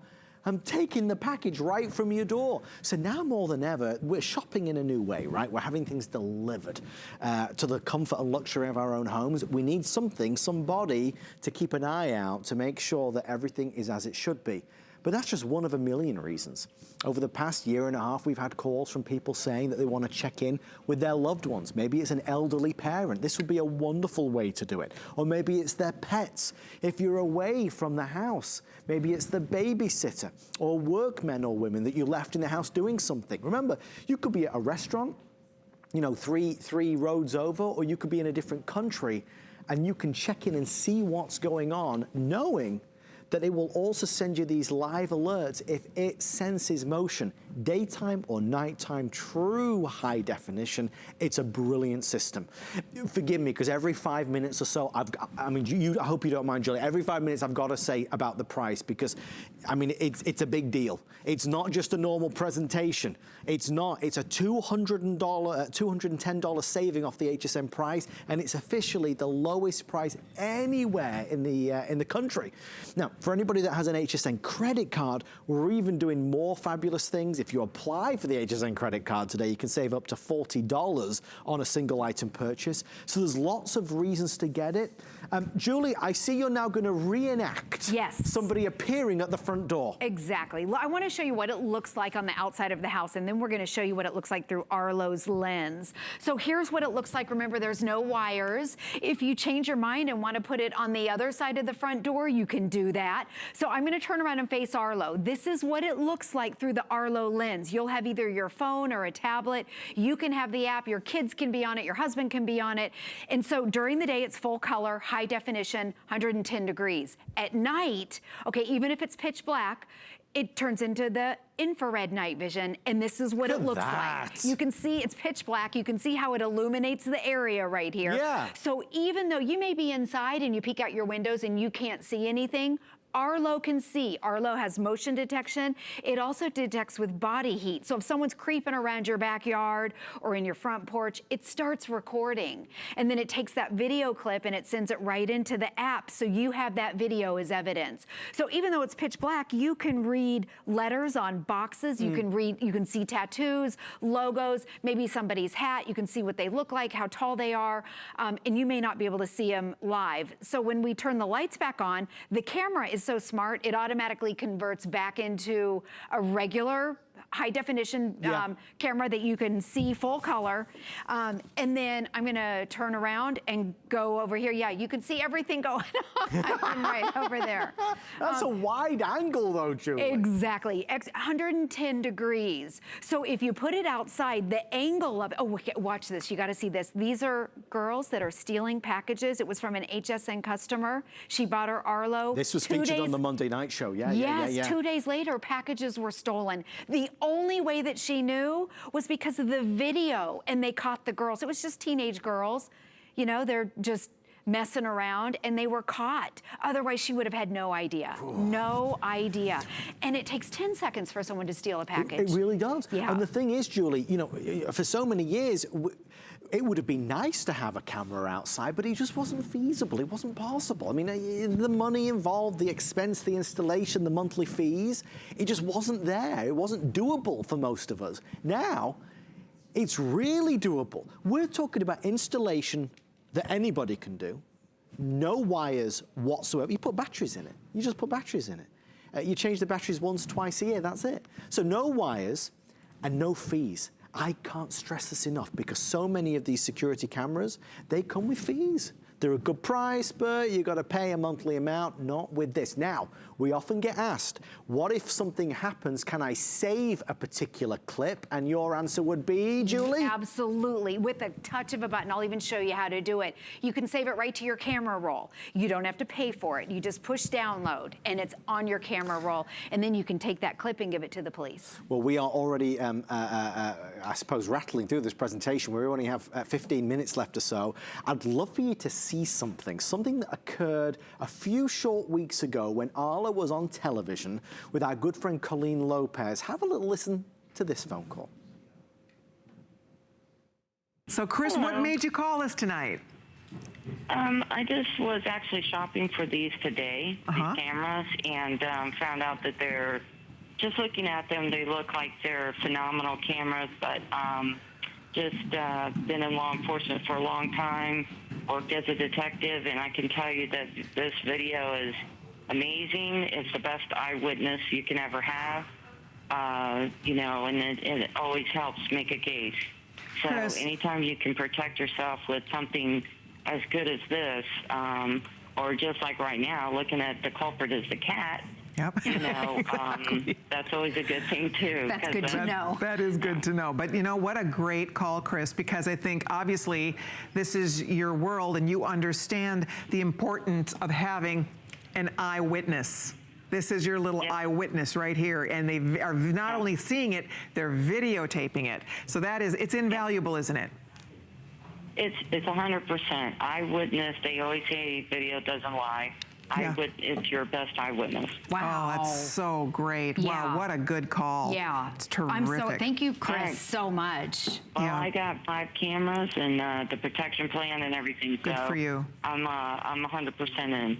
and taking the package right from your door. So now more than ever, we're shopping in a new way, right? We're having things delivered to the comfort and luxury of our own homes. We need something, somebody to keep an eye out to make sure that everything is as it should be. But that's just one of a million reasons. Over the past year and a half, we've had calls from people saying that they want to check in with their loved ones. Maybe it's an elderly parent. This would be a wonderful way to do it. Or maybe it's their pets. If you're away from the house, maybe it's the babysitter or workmen or women that you left in the house doing something. Remember, you could be at a restaurant, you know, three roads over, or you could be in a different country, and you can check in and see what's going on, knowing that it will also send you these live alerts if it senses motion, daytime or nighttime, true high definition. It's a brilliant system. Forgive me, because every 5 minutes or so, I hope you don't mind, Julie, every 5 minutes I've got to say about the price, because, I mean, it's a big deal. It's not just a normal presentation. It's not. It's a $210 saving off the HSN price, and it's officially the lowest price anywhere in the country. Now, for anybody that has an HSN credit card, we're even doing more fabulous things. If you apply for the HSN credit card today, you can save up to $40 on a single item purchase. So there's lots of reasons to get it. Julie, I see you're now going to reenact somebody appearing at the front front door.
Exactly. I want to show you what it looks like on the outside of the house, and then we're going to show you what it looks like through Arlo's lens. So here's what it looks like. Remember, there's no wires. If you change your mind and want to put it on the other side of the front door, you can do that. So I'm going to turn around and face Arlo. This is what it looks like through the Arlo lens. You'll have either your phone or a tablet. You can have the app. Your kids can be on it. Your husband can be on it. And so during the day, it's full color, high definition, 110 degrees. At night, okay, even if it's pitch black, it turns into the infrared night vision, and this is what it looks like. You can see it's pitch black. You can see how it illuminates the area right here.
Yeah.
So even though you may be inside and you peek out your windows and you can't see anything, Arlo can see. Arlo has motion detection. It also detects with body heat. So if someone's creeping around your backyard or in your front porch, it starts recording. And then it takes that video clip and it sends it right into the app. So you have that video as evidence. So even though it's pitch black, you can read letters on boxes. You can read, you can see tattoos, logos, maybe somebody's hat. You can see what they look like, how tall they are. And you may not be able to see them live. So when we turn the lights back on, the camera is so smart, it automatically converts back into a regular high definition camera that you can see full color. And then I'm gonna turn around and go over here. Yeah, you can see everything going on right over there.
That's a wide angle though, Julie.
Exactly, 110 degrees. So if you put it outside, the angle of, oh, watch this, you gotta see this. These are girls that are stealing packages. It was from an HSN customer. She bought her Arlo.
This was featured on the Monday Night Show,
Yes, 2 days later, packages were stolen. The only way that she knew was because of the video, and they caught the girls. It was just teenage girls. You know, they're just messing around, and they were caught. Otherwise, she would have had no idea. No idea. And it takes 10 seconds for someone to steal a package.
It really does.
Yeah.
And the thing is, Julie, you know, for so many years, it would have been nice to have a camera outside, but it just wasn't feasible. It wasn't possible. I mean, the money involved, the expense, the installation, the monthly fees, it just wasn't there. It wasn't doable for most of us. Now, it's really doable. We're talking about installation that anybody can do. No wires whatsoever. You put batteries in it. You just put batteries in it. You change the batteries once, twice a year, that's it. So no wires and no fees. I can't stress this enough because so many of these security cameras, they come with fees. They're a good price, but you got to pay a monthly amount, not with this. Now, we often get asked, what if something happens? Can I save a particular clip? And your answer would be, Julie?
Absolutely. With a touch of a button, I'll even show you how to do it. You can save it right to your camera roll. You don't have to pay for it. You just push download, and it's on your camera roll. And then you can take that clip and give it to the police.
Well, we are already, I suppose, rattling through this presentation. We only have 15 minutes left or so. I'd love for you to see something that occurred a few short weeks ago when Arla was on television with our good friend Colleen Lopez. Have a little listen to this phone call.
So, Chris, what made you call us tonight?
I just was actually shopping for these today, these cameras, and found out that they're, just looking at them, they look like they're phenomenal cameras, but just been in law enforcement for a long time, worked as a detective, and I can tell you that this video is amazing. It's the best eyewitness you can ever have, you know, and it always helps make a case. So anytime you can protect yourself with something as good as this, or just like right now, looking at the culprit as the cat, you know, that's always a good thing too.
That's good to know.
That is good to know. But you know, what a great call, Chris, because I think obviously this is your world and you understand the importance of having an eyewitness. This is your little eyewitness right here, and they are not only seeing it, they're videotaping it. So that is, it's invaluable, isn't it?
It's 100% eyewitness. They always say video doesn't lie. It's your best eyewitness.
Wow. Oh, that's so great.
Yeah.
Wow, what a good call.
Yeah.
It's terrific.
Thank you, Chris, so much.
Well, I got 5 cameras and the protection plan and everything.
Good for you.
I'm 100% in.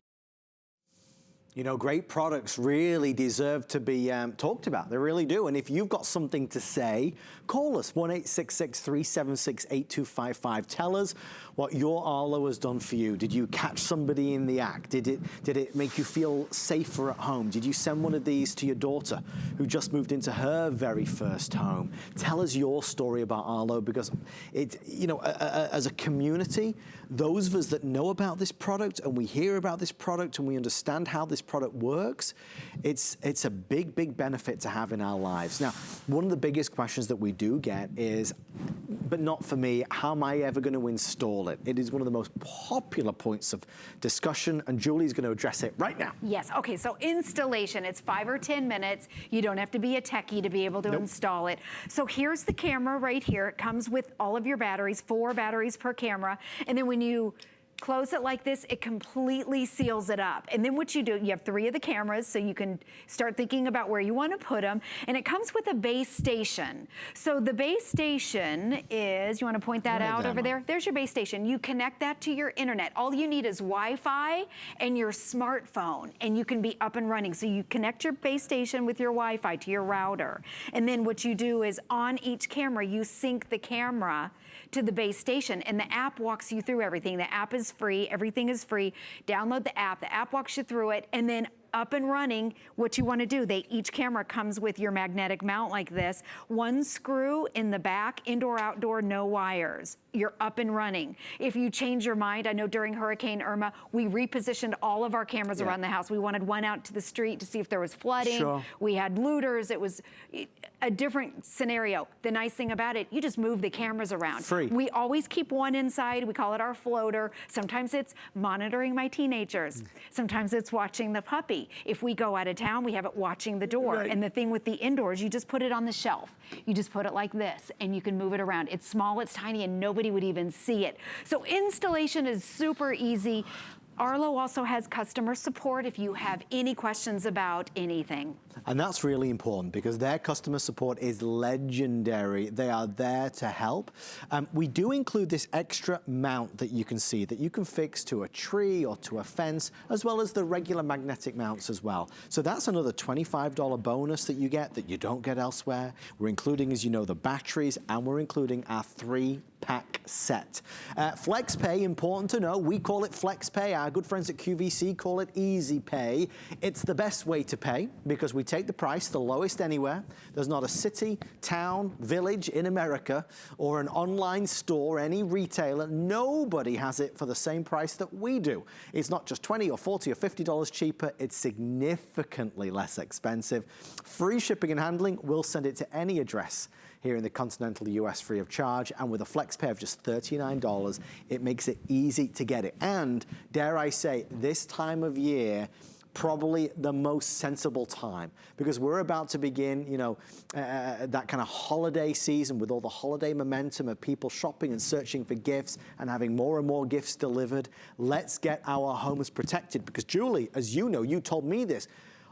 You know, great products really deserve to be talked about. They really do. And if you've got something to say, call us, 1-866-376-8255. Tell us what your Arlo has done for you. Did you catch somebody in the act? Did it make you feel safer at home? Did you send one of these to your daughter who just moved into her very first home? Tell us your story about Arlo, because it, you know, as a community, those of us that know about this product and we hear about this product and we understand how this product works, it's a big, big benefit to have in our lives. Now, one of the biggest questions that we do get is, but not for me, how am I ever going to install it? It is one of the most popular points of discussion, and Julie's going to address it right now.
Yes, okay, so installation, it's 5 or 10 minutes. You don't have to be a techie to be able to install it. So here's the camera right here. It comes with all of your batteries, 4 batteries per camera, and then when you close it like this, it completely seals it up. And then what you do, you have 3 of the cameras, so you can start thinking about where you want to put them. And it comes with a base station. So the base station is, you want to point that out over there? There's your base station. You connect that to your internet. All you need is Wi-Fi and your smartphone, and you can be up and running. So you connect your base station with your Wi-Fi to your router. And then what you do is on each camera, you sync the camera to the base station, and the app walks you through everything. The app is free, everything is free. Download the app walks you through it, and then up and running, what you want to do, each camera comes with your magnetic mount like this, 1 screw in the back, indoor, outdoor, no wires. You're up and running. If you change your mind, I know during Hurricane Irma, we repositioned all of our cameras around the house. We wanted one out to the street to see if there was flooding. We had looters. It was a different scenario. The nice thing about it, you just move the cameras around.
Free.
We always keep one inside. We call it our floater. Sometimes it's monitoring my teenagers. Sometimes it's watching the puppy. If we go out of town, we have it watching the door. And the thing with the indoors, you just put it on the shelf. You just put it like this, and you can move it around. It's small, it's tiny, and nobody would even see it. So installation is super easy. Arlo also has customer support if you have any questions about anything.
And that's really important because their customer support is legendary. They are there to help. We do include this extra mount that you can see that you can fix to a tree or to a fence, as well as the regular magnetic mounts as well. So that's another $25 bonus that you get that you don't get elsewhere. We're including, as you know, the batteries, and we're including our 3-pack set. FlexPay, important to know, we call it FlexPay. Our good friends at QVC call it Easy Pay. It's the best way to pay because we take the price the lowest anywhere. There's not a city, town, village in America or an online store, any retailer, nobody has it for the same price that we do. It's not just $20 or $40 or $50 cheaper, it's significantly less expensive. Free shipping and handling, we'll send it to any address here in the continental US free of charge, and with a flex pay of just $39, it makes it easy to get it. And dare I say, this time of year, probably the most sensible time, because we're about to begin, you know, that kind of holiday season with all the holiday momentum of people shopping and searching for gifts and having more and more gifts delivered. Let's get our homes protected, because Julie, as you know, you told me this,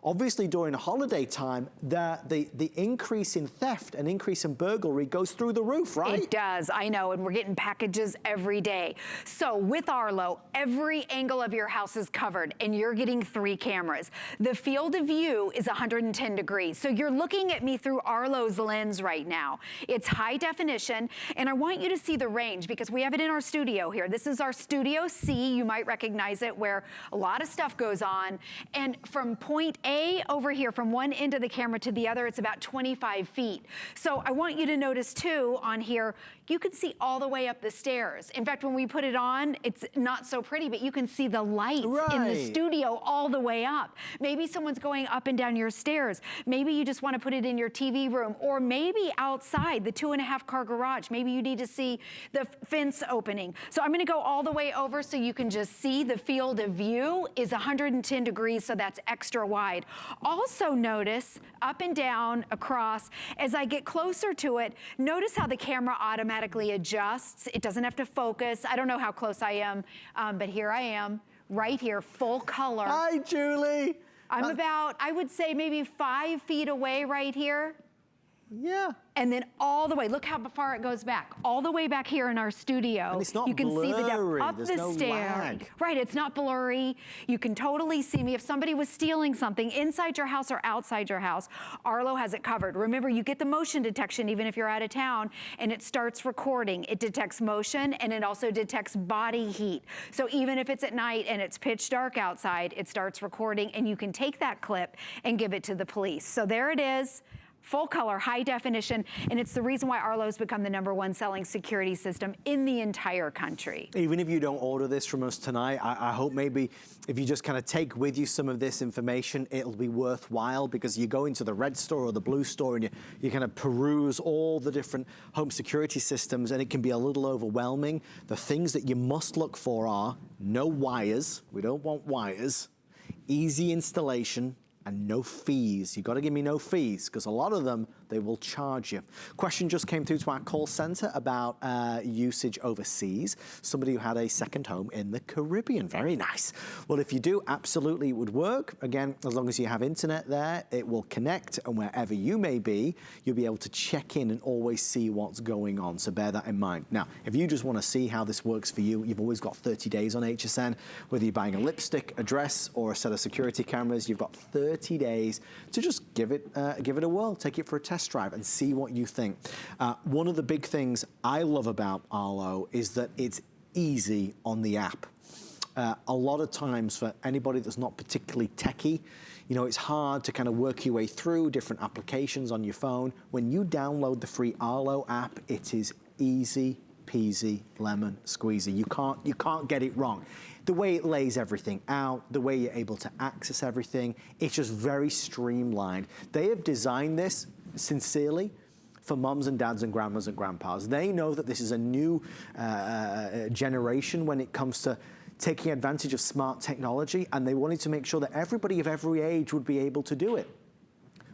obviously during holiday time, the increase in theft and increase in burglary goes through the roof, right?
It does, I know, and we're getting packages every day. So with Arlo, every angle of your house is covered, and you're getting 3 cameras. The field of view is 110 degrees, so you're looking at me through Arlo's lens right now. It's high definition, and I want you to see the range because we have it in our studio here. This is our Studio C, you might recognize it, where a lot of stuff goes on, and from point A over here, from one end of the camera to the other, it's about 25 feet. So I want you to notice too, on here, you can see all the way up the stairs. In fact, when we put it on, it's not so pretty, but you can see the lights in the studio all the way up. Maybe someone's going up and down your stairs. Maybe you just want to put it in your TV room, or maybe outside the 2.5 car garage. Maybe you need to see the fence opening. So I'm going to go all the way over so you can just see the field of view is 110 degrees, so that's extra wide. Also notice up and down, across, as I get closer to it, notice how the camera automatically adjusts. It doesn't have to focus. I don't know how close I am, but here I am, right here, full color.
Hi, Julie.
I'm about, I would say maybe 5 feet away right here.
Yeah.
and then all the way, look how far it goes back, all the way back here in our studio.
And it's not
you can
blurry.
see the depth up
There's
the
no
stair.
lag.
Right, it's not blurry. You can totally see me. If somebody was stealing something inside your house or outside your house, Arlo has it covered. Remember, you get the motion detection even if you're out of town, and it starts recording. It detects motion, and it also detects body heat. So even if it's at night and it's pitch dark outside, it starts recording, and you can take that clip and give it to the police. So there it is. Full color, high definition, and it's the reason why Arlo's become the #1 selling security system in the entire country.
Even if you don't order this from us tonight, I hope maybe if you just kind of take with you some of this information, it'll be worthwhile, because you go into the red store or the blue store and you kind of peruse all the different home security systems, and it can be a little overwhelming. The things that you must look for are no wires, we don't want wires, easy installation, and no fees. You got to give me no fees, because a lot of them, they will charge you. Question just came through to our call center about usage overseas. Somebody who had a second home in the Caribbean. Very nice. Well, if you do, absolutely it would work. Again, as long as you have internet there, it will connect, and wherever you may be, you'll be able to check in and always see what's going on. So bear that in mind. Now, if you just want to see how this works for you, you've always got 30 days on HSN. Whether you're buying a lipstick, a dress, or a set of security cameras, you've got 30 days to just give it a whirl. Take it for a test drive and see what you think. One of the big things I love about Arlo is that it's easy on the app. A lot of times for anybody that's not particularly techie, you know, it's hard to kind of work your way through different applications on your phone. When you download the free Arlo app, it is easy peasy lemon squeezy. You can't get it wrong. The way it lays everything out, the way you're able to access everything, it's just very streamlined. They have designed this sincerely for mums and dads and grandmas and grandpas. They know that this is a new generation when it comes to taking advantage of smart technology, and they wanted to make sure that everybody of every age would be able to do it.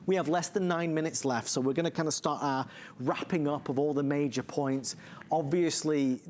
We have less than 9 minutes left, so we're going to kind of start our wrapping up of all the major points. Obviously,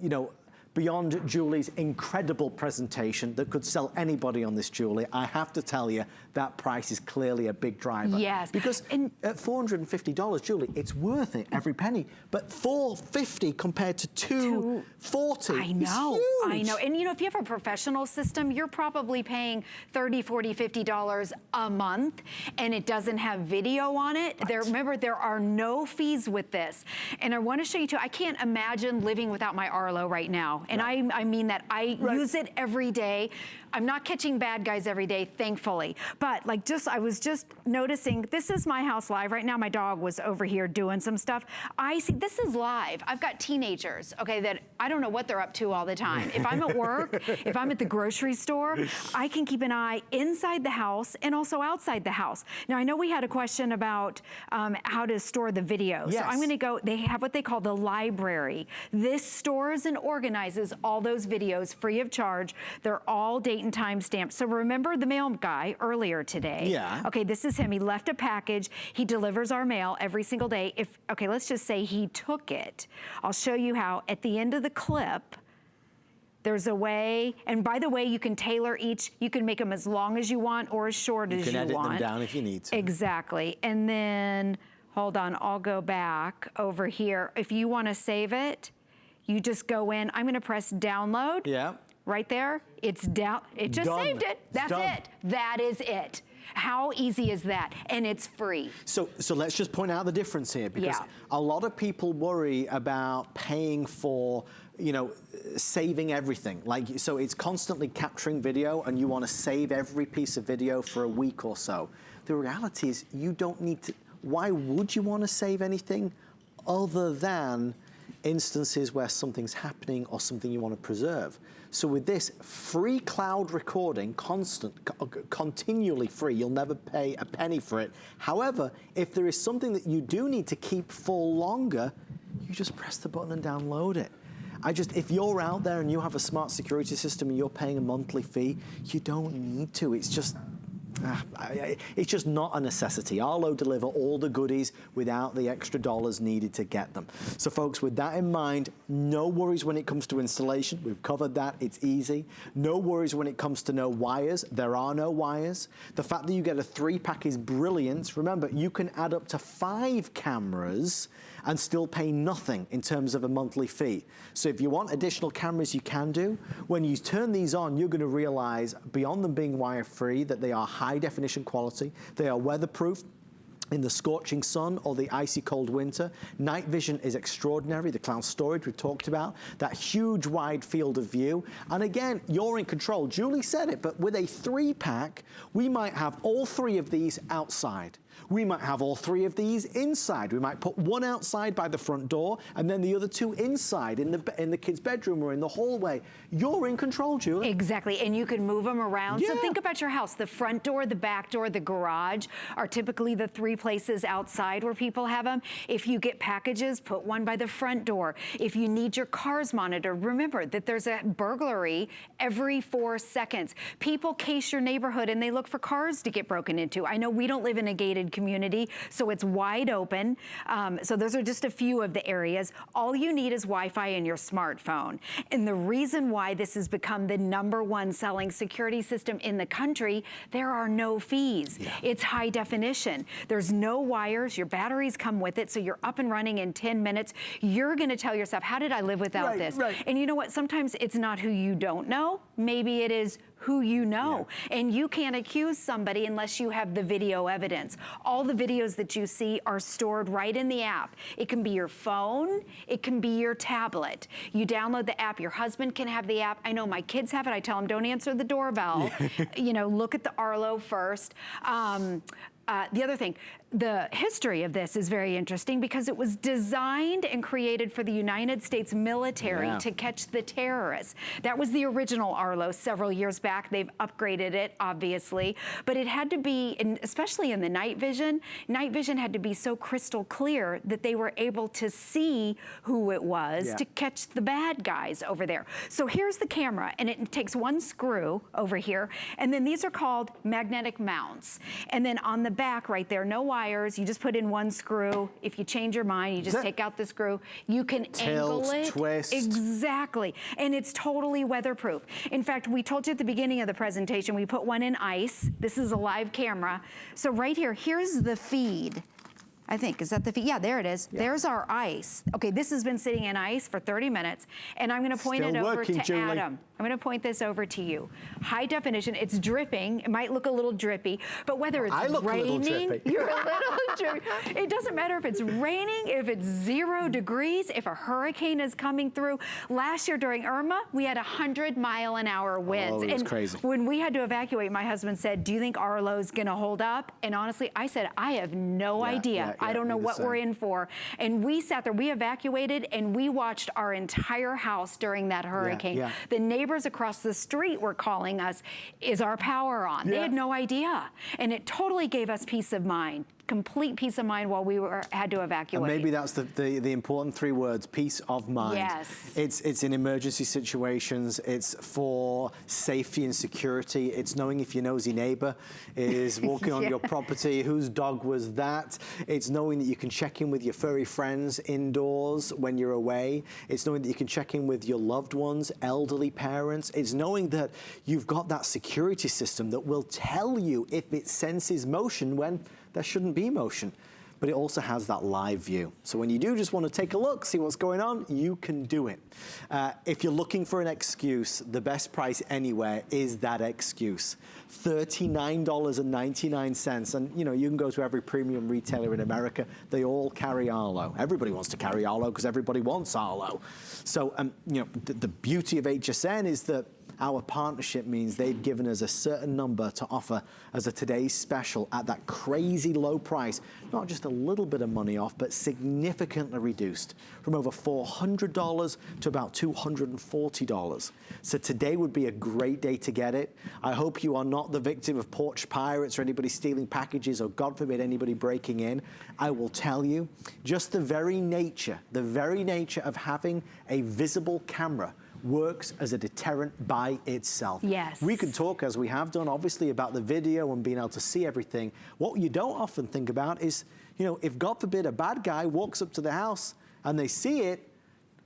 you know, beyond Julie's incredible presentation that could sell anybody on this, Julie, I have to tell you that price is clearly a big driver.
Yes.
Because at $450, Julie, it's worth it, every penny. But $450 compared to $240
I know,
is huge.
I know. And you know, if you have a professional system, you're probably paying $30, $40, $50 a month, and it doesn't have video on it. Right. Remember, there are no fees with this. And I want to show you too, I can't imagine living without my Arlo right now. And right. I mean that. I use it every day. I'm not catching bad guys every day, thankfully. But like I was just noticing, this is my house live. Right now my dog was over here doing some stuff. I see, this is live. I've got teenagers, okay, that I don't know what they're up to all the time. If I'm at work, if I'm at the grocery store, I can keep an eye inside the house and also outside the house. Now I know we had a question about how to store the video.
Yes.
So I'm gonna go, they have what they call the library. This stores and organizes all those videos free of charge. They're all date and time stamped. So remember the mail guy earlier today?
Yeah.
Okay, this is him. He left a package. He delivers our mail every single day. Okay, let's just say he took it. I'll show you how at the end of the clip, there's a way, and by the way, you can tailor each, you can make them as long as you want or as short as you want.
You can edit them down if you need to.
Exactly. And then, hold on, I'll go back over here. If you want to save it, you just go in. I'm going to press download.
Yeah.
Right there, it's down. It just saved it. That's it. That is it. How easy is that? And it's free.
So let's just point out the difference here, because a lot of people worry about paying for, you know, saving everything. Like, so it's constantly capturing video and you want to save every piece of video for a week or so. The reality is you don't need to. Why would you want to save anything other than instances where something's happening or something you want to preserve? So with this free cloud recording, continually free, you'll never pay a penny for it. However, if there is something that you do need to keep for longer, you just press the button and download it. If you're out there and you have a smart security system and you're paying a monthly fee, you don't need to. It's just It's just not a necessity. Arlo deliver all the goodies without the extra dollars needed to get them. So folks, with that in mind, no worries when it comes to installation. We've covered that, it's easy. No worries when it comes to no wires. There are no wires. The fact that you get a 3-pack is brilliant. Remember, you can add up to 5 cameras and still pay nothing in terms of a monthly fee. So if you want additional cameras, you can do. When you turn these on, you're gonna realize, beyond them being wire-free, that they are high definition quality. They are weatherproof in the scorching sun or the icy cold winter. Night vision is extraordinary. The cloud storage we talked about, that huge wide field of view. And again, you're in control. Julie said it, but with a 3-pack, we might have all 3 of these outside. We might have all 3 of these inside. We might put one outside by the front door and then the other 2 inside in the kid's bedroom or in the hallway. You're in control, Julie.
Exactly, and you can move them around.
Yeah.
So think about your house. The front door, the back door, the garage are typically the 3 places outside where people have them. If you get packages, put one by the front door. If you need your cars monitored, remember that there's a burglary every 4 seconds. People case your neighborhood and they look for cars to get broken into. I know we don't live in a gated community, so it's wide open. So those are just a few of the areas. All you need is Wi-Fi in your smartphone. And the reason why this has become the #1 selling security system in the country, there are no fees. Yeah. It's high definition. There's no wires. Your batteries come with it, so you're up and running in 10 minutes. You're gonna tell yourself, how did I live without this? Right. And you know what? Sometimes it's not who you don't know. Maybe it is who you know. Yeah. And you can't accuse somebody unless you have the video evidence. All the videos that you see are stored right in the app. It can be your phone, it can be your tablet. You download the app, your husband can have the app. I know my kids have it, I tell them don't answer the doorbell. You know, look at the Arlo first. The other thing, the history of this is very interesting because it was designed and created for the United States military to catch the terrorists. That was the original Arlo several years back. They've upgraded it, obviously, but it had to be, especially in the night vision had to be so crystal clear that they were able to see who it was to catch the bad guys over there. So here's the camera, and it takes 1 screw over here, and then these are called magnetic mounts. And then on the back right there, no wires, you just put in 1 screw. If you change your mind, you just take out the screw. You can angle it.
Twist.
Exactly. And it's totally weatherproof. In fact, we told you at the beginning of the presentation, we put one in ice. This is a live camera. So right here, here's the feed. I think, is that the feed? Yeah, there it is. Yeah. There's our ice. Okay, this has been sitting in ice for 30 minutes, and I'm gonna point it over to
Julie.
Adam. I'm gonna point this over to you. High definition, it's dripping. It might look a little drippy, but whether it's raining, you're a little drippy. It doesn't matter if it's raining, if it's 0 degrees, if a hurricane is coming through. Last year during Irma, we had 100-mile-an-hour winds.
Oh, it was crazy.
When we had to evacuate, my husband said, do you think Arlo's gonna hold up? And honestly, I said, I have no idea. I don't know what we're in for. And we sat there, we evacuated, and we watched our entire house during that hurricane. The neighbors across the street were calling us, is our power on? They had no idea. And it totally gave us peace of mind. Complete peace of mind while we had to evacuate.
And maybe that's the important 3 words, peace of mind.
Yes.
It's in emergency situations, it's for safety and security, it's knowing if your nosy neighbor is walking on your property, whose dog was that, it's knowing that you can check in with your furry friends indoors when you're away, it's knowing that you can check in with your loved ones, elderly parents, it's knowing that you've got that security system that will tell you if it senses motion when there shouldn't be motion, but it also has that live view. So when you do just want to take a look, see what's going on, you can do it. If you're looking for an excuse, the best price anywhere is that excuse. $39.99, and you know, you can go to every premium retailer in America, they all carry Arlo. Everybody wants to carry Arlo because everybody wants Arlo. So you know, the beauty of HSN is that our partnership means they've given us a certain number to offer as a today's special at that crazy low price. Not just a little bit of money off, but significantly reduced from over $400 to about $240. So today would be a great day to get it. I hope you are not the victim of porch pirates or anybody stealing packages or God forbid anybody breaking in. I will tell you, just the very nature of having a visible camera works as a deterrent by itself.
Yes.
We can talk, as we have done, obviously, about the video and being able to see everything. What you don't often think about is, you know, if God forbid a bad guy walks up to the house and they see it,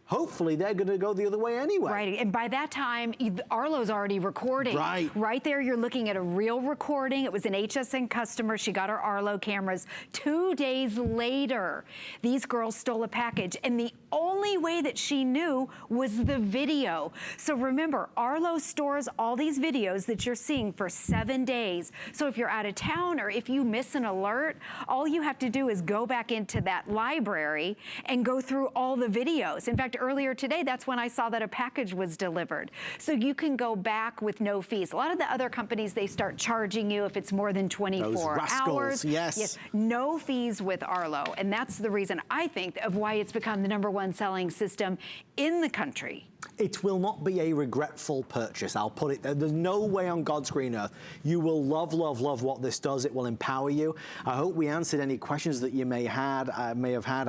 hopefully they're going to go the other way anyway.
Right, and by that time, Arlo's already recording.
Right.
Right there, you're looking at a real recording. It was an HSN customer. She got her Arlo cameras. 2 days later, these girls stole a package, and the only way that she knew was the video. So remember, Arlo stores all these videos that you're seeing for 7 days. So if you're out of town or if you miss an alert, all you have to do is go back into that library and go through all the videos. In fact, earlier today, that's when I saw that a package was delivered. So you can go back with no fees. A lot of the other companies, they start charging you if it's more than 24
Those rascals,
hours.
yes.
No fees with Arlo. And that's the reason, I think, of why it's become the #1 selling system in the country.
It will not be a regretful purchase. I'll put it there. There's no way on God's green earth. You will love, love, love what this does. It will empower you. I hope we answered any questions that you may have had.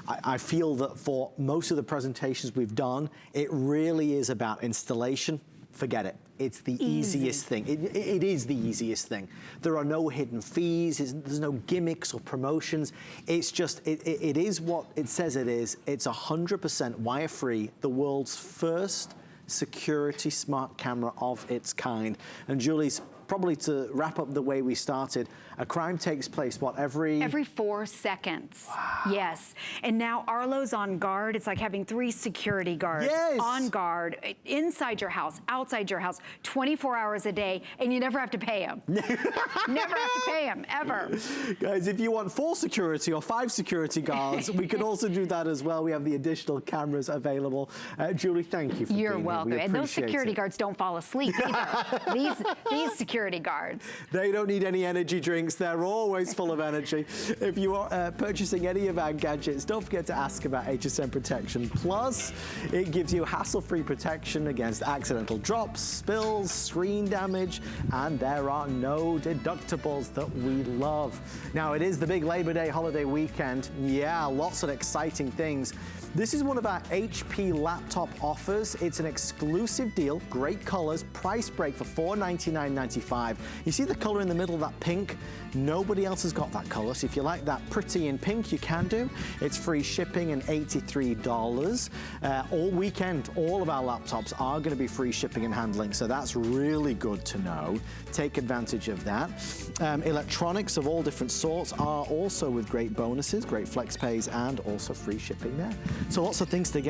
I feel that for most of the presentations we've done, it really is about installation. Forget it. It's the easiest thing. It is the easiest thing. There are no hidden fees. There's no gimmicks or promotions. It's just, it is what it says it is. It's 100% wire-free, the world's first security smart camera of its kind. And Julie's, probably to wrap up the way we started, a crime takes place, what, every
4 seconds. Wow. Yes. And now Arlo's on guard. It's like having 3 security guards on guard inside your house, outside your house, 24 hours a day, and you never have to pay them. Never have to pay them, ever.
Guys, if you want 4 security or 5 security guards, we can also do that as well. We have the additional cameras available. Julie, thank you for being here.
You're welcome. And those security guards don't fall asleep either. These security guards.
They don't need any energy drinks. They're always full of energy. If you are purchasing any of our gadgets, don't forget to ask about HSN Protection Plus. It gives you hassle-free protection against accidental drops, spills, screen damage, and there are no deductibles that we love. Now, it is the big Labor Day holiday weekend. Yeah, lots of exciting things. This is one of our HP laptop offers. It's an exclusive deal, great colors, price break for $499.95. You see the color in the middle, that pink? Nobody else has got that color, so if you like that pretty in pink, you can do. It's free shipping and $83. All weekend, all of our laptops are going to be free shipping and handling, so that's really good to know. Take advantage of that. Electronics of all different sorts are also with great bonuses, great flex pays, and also free shipping there. So lots of things to get.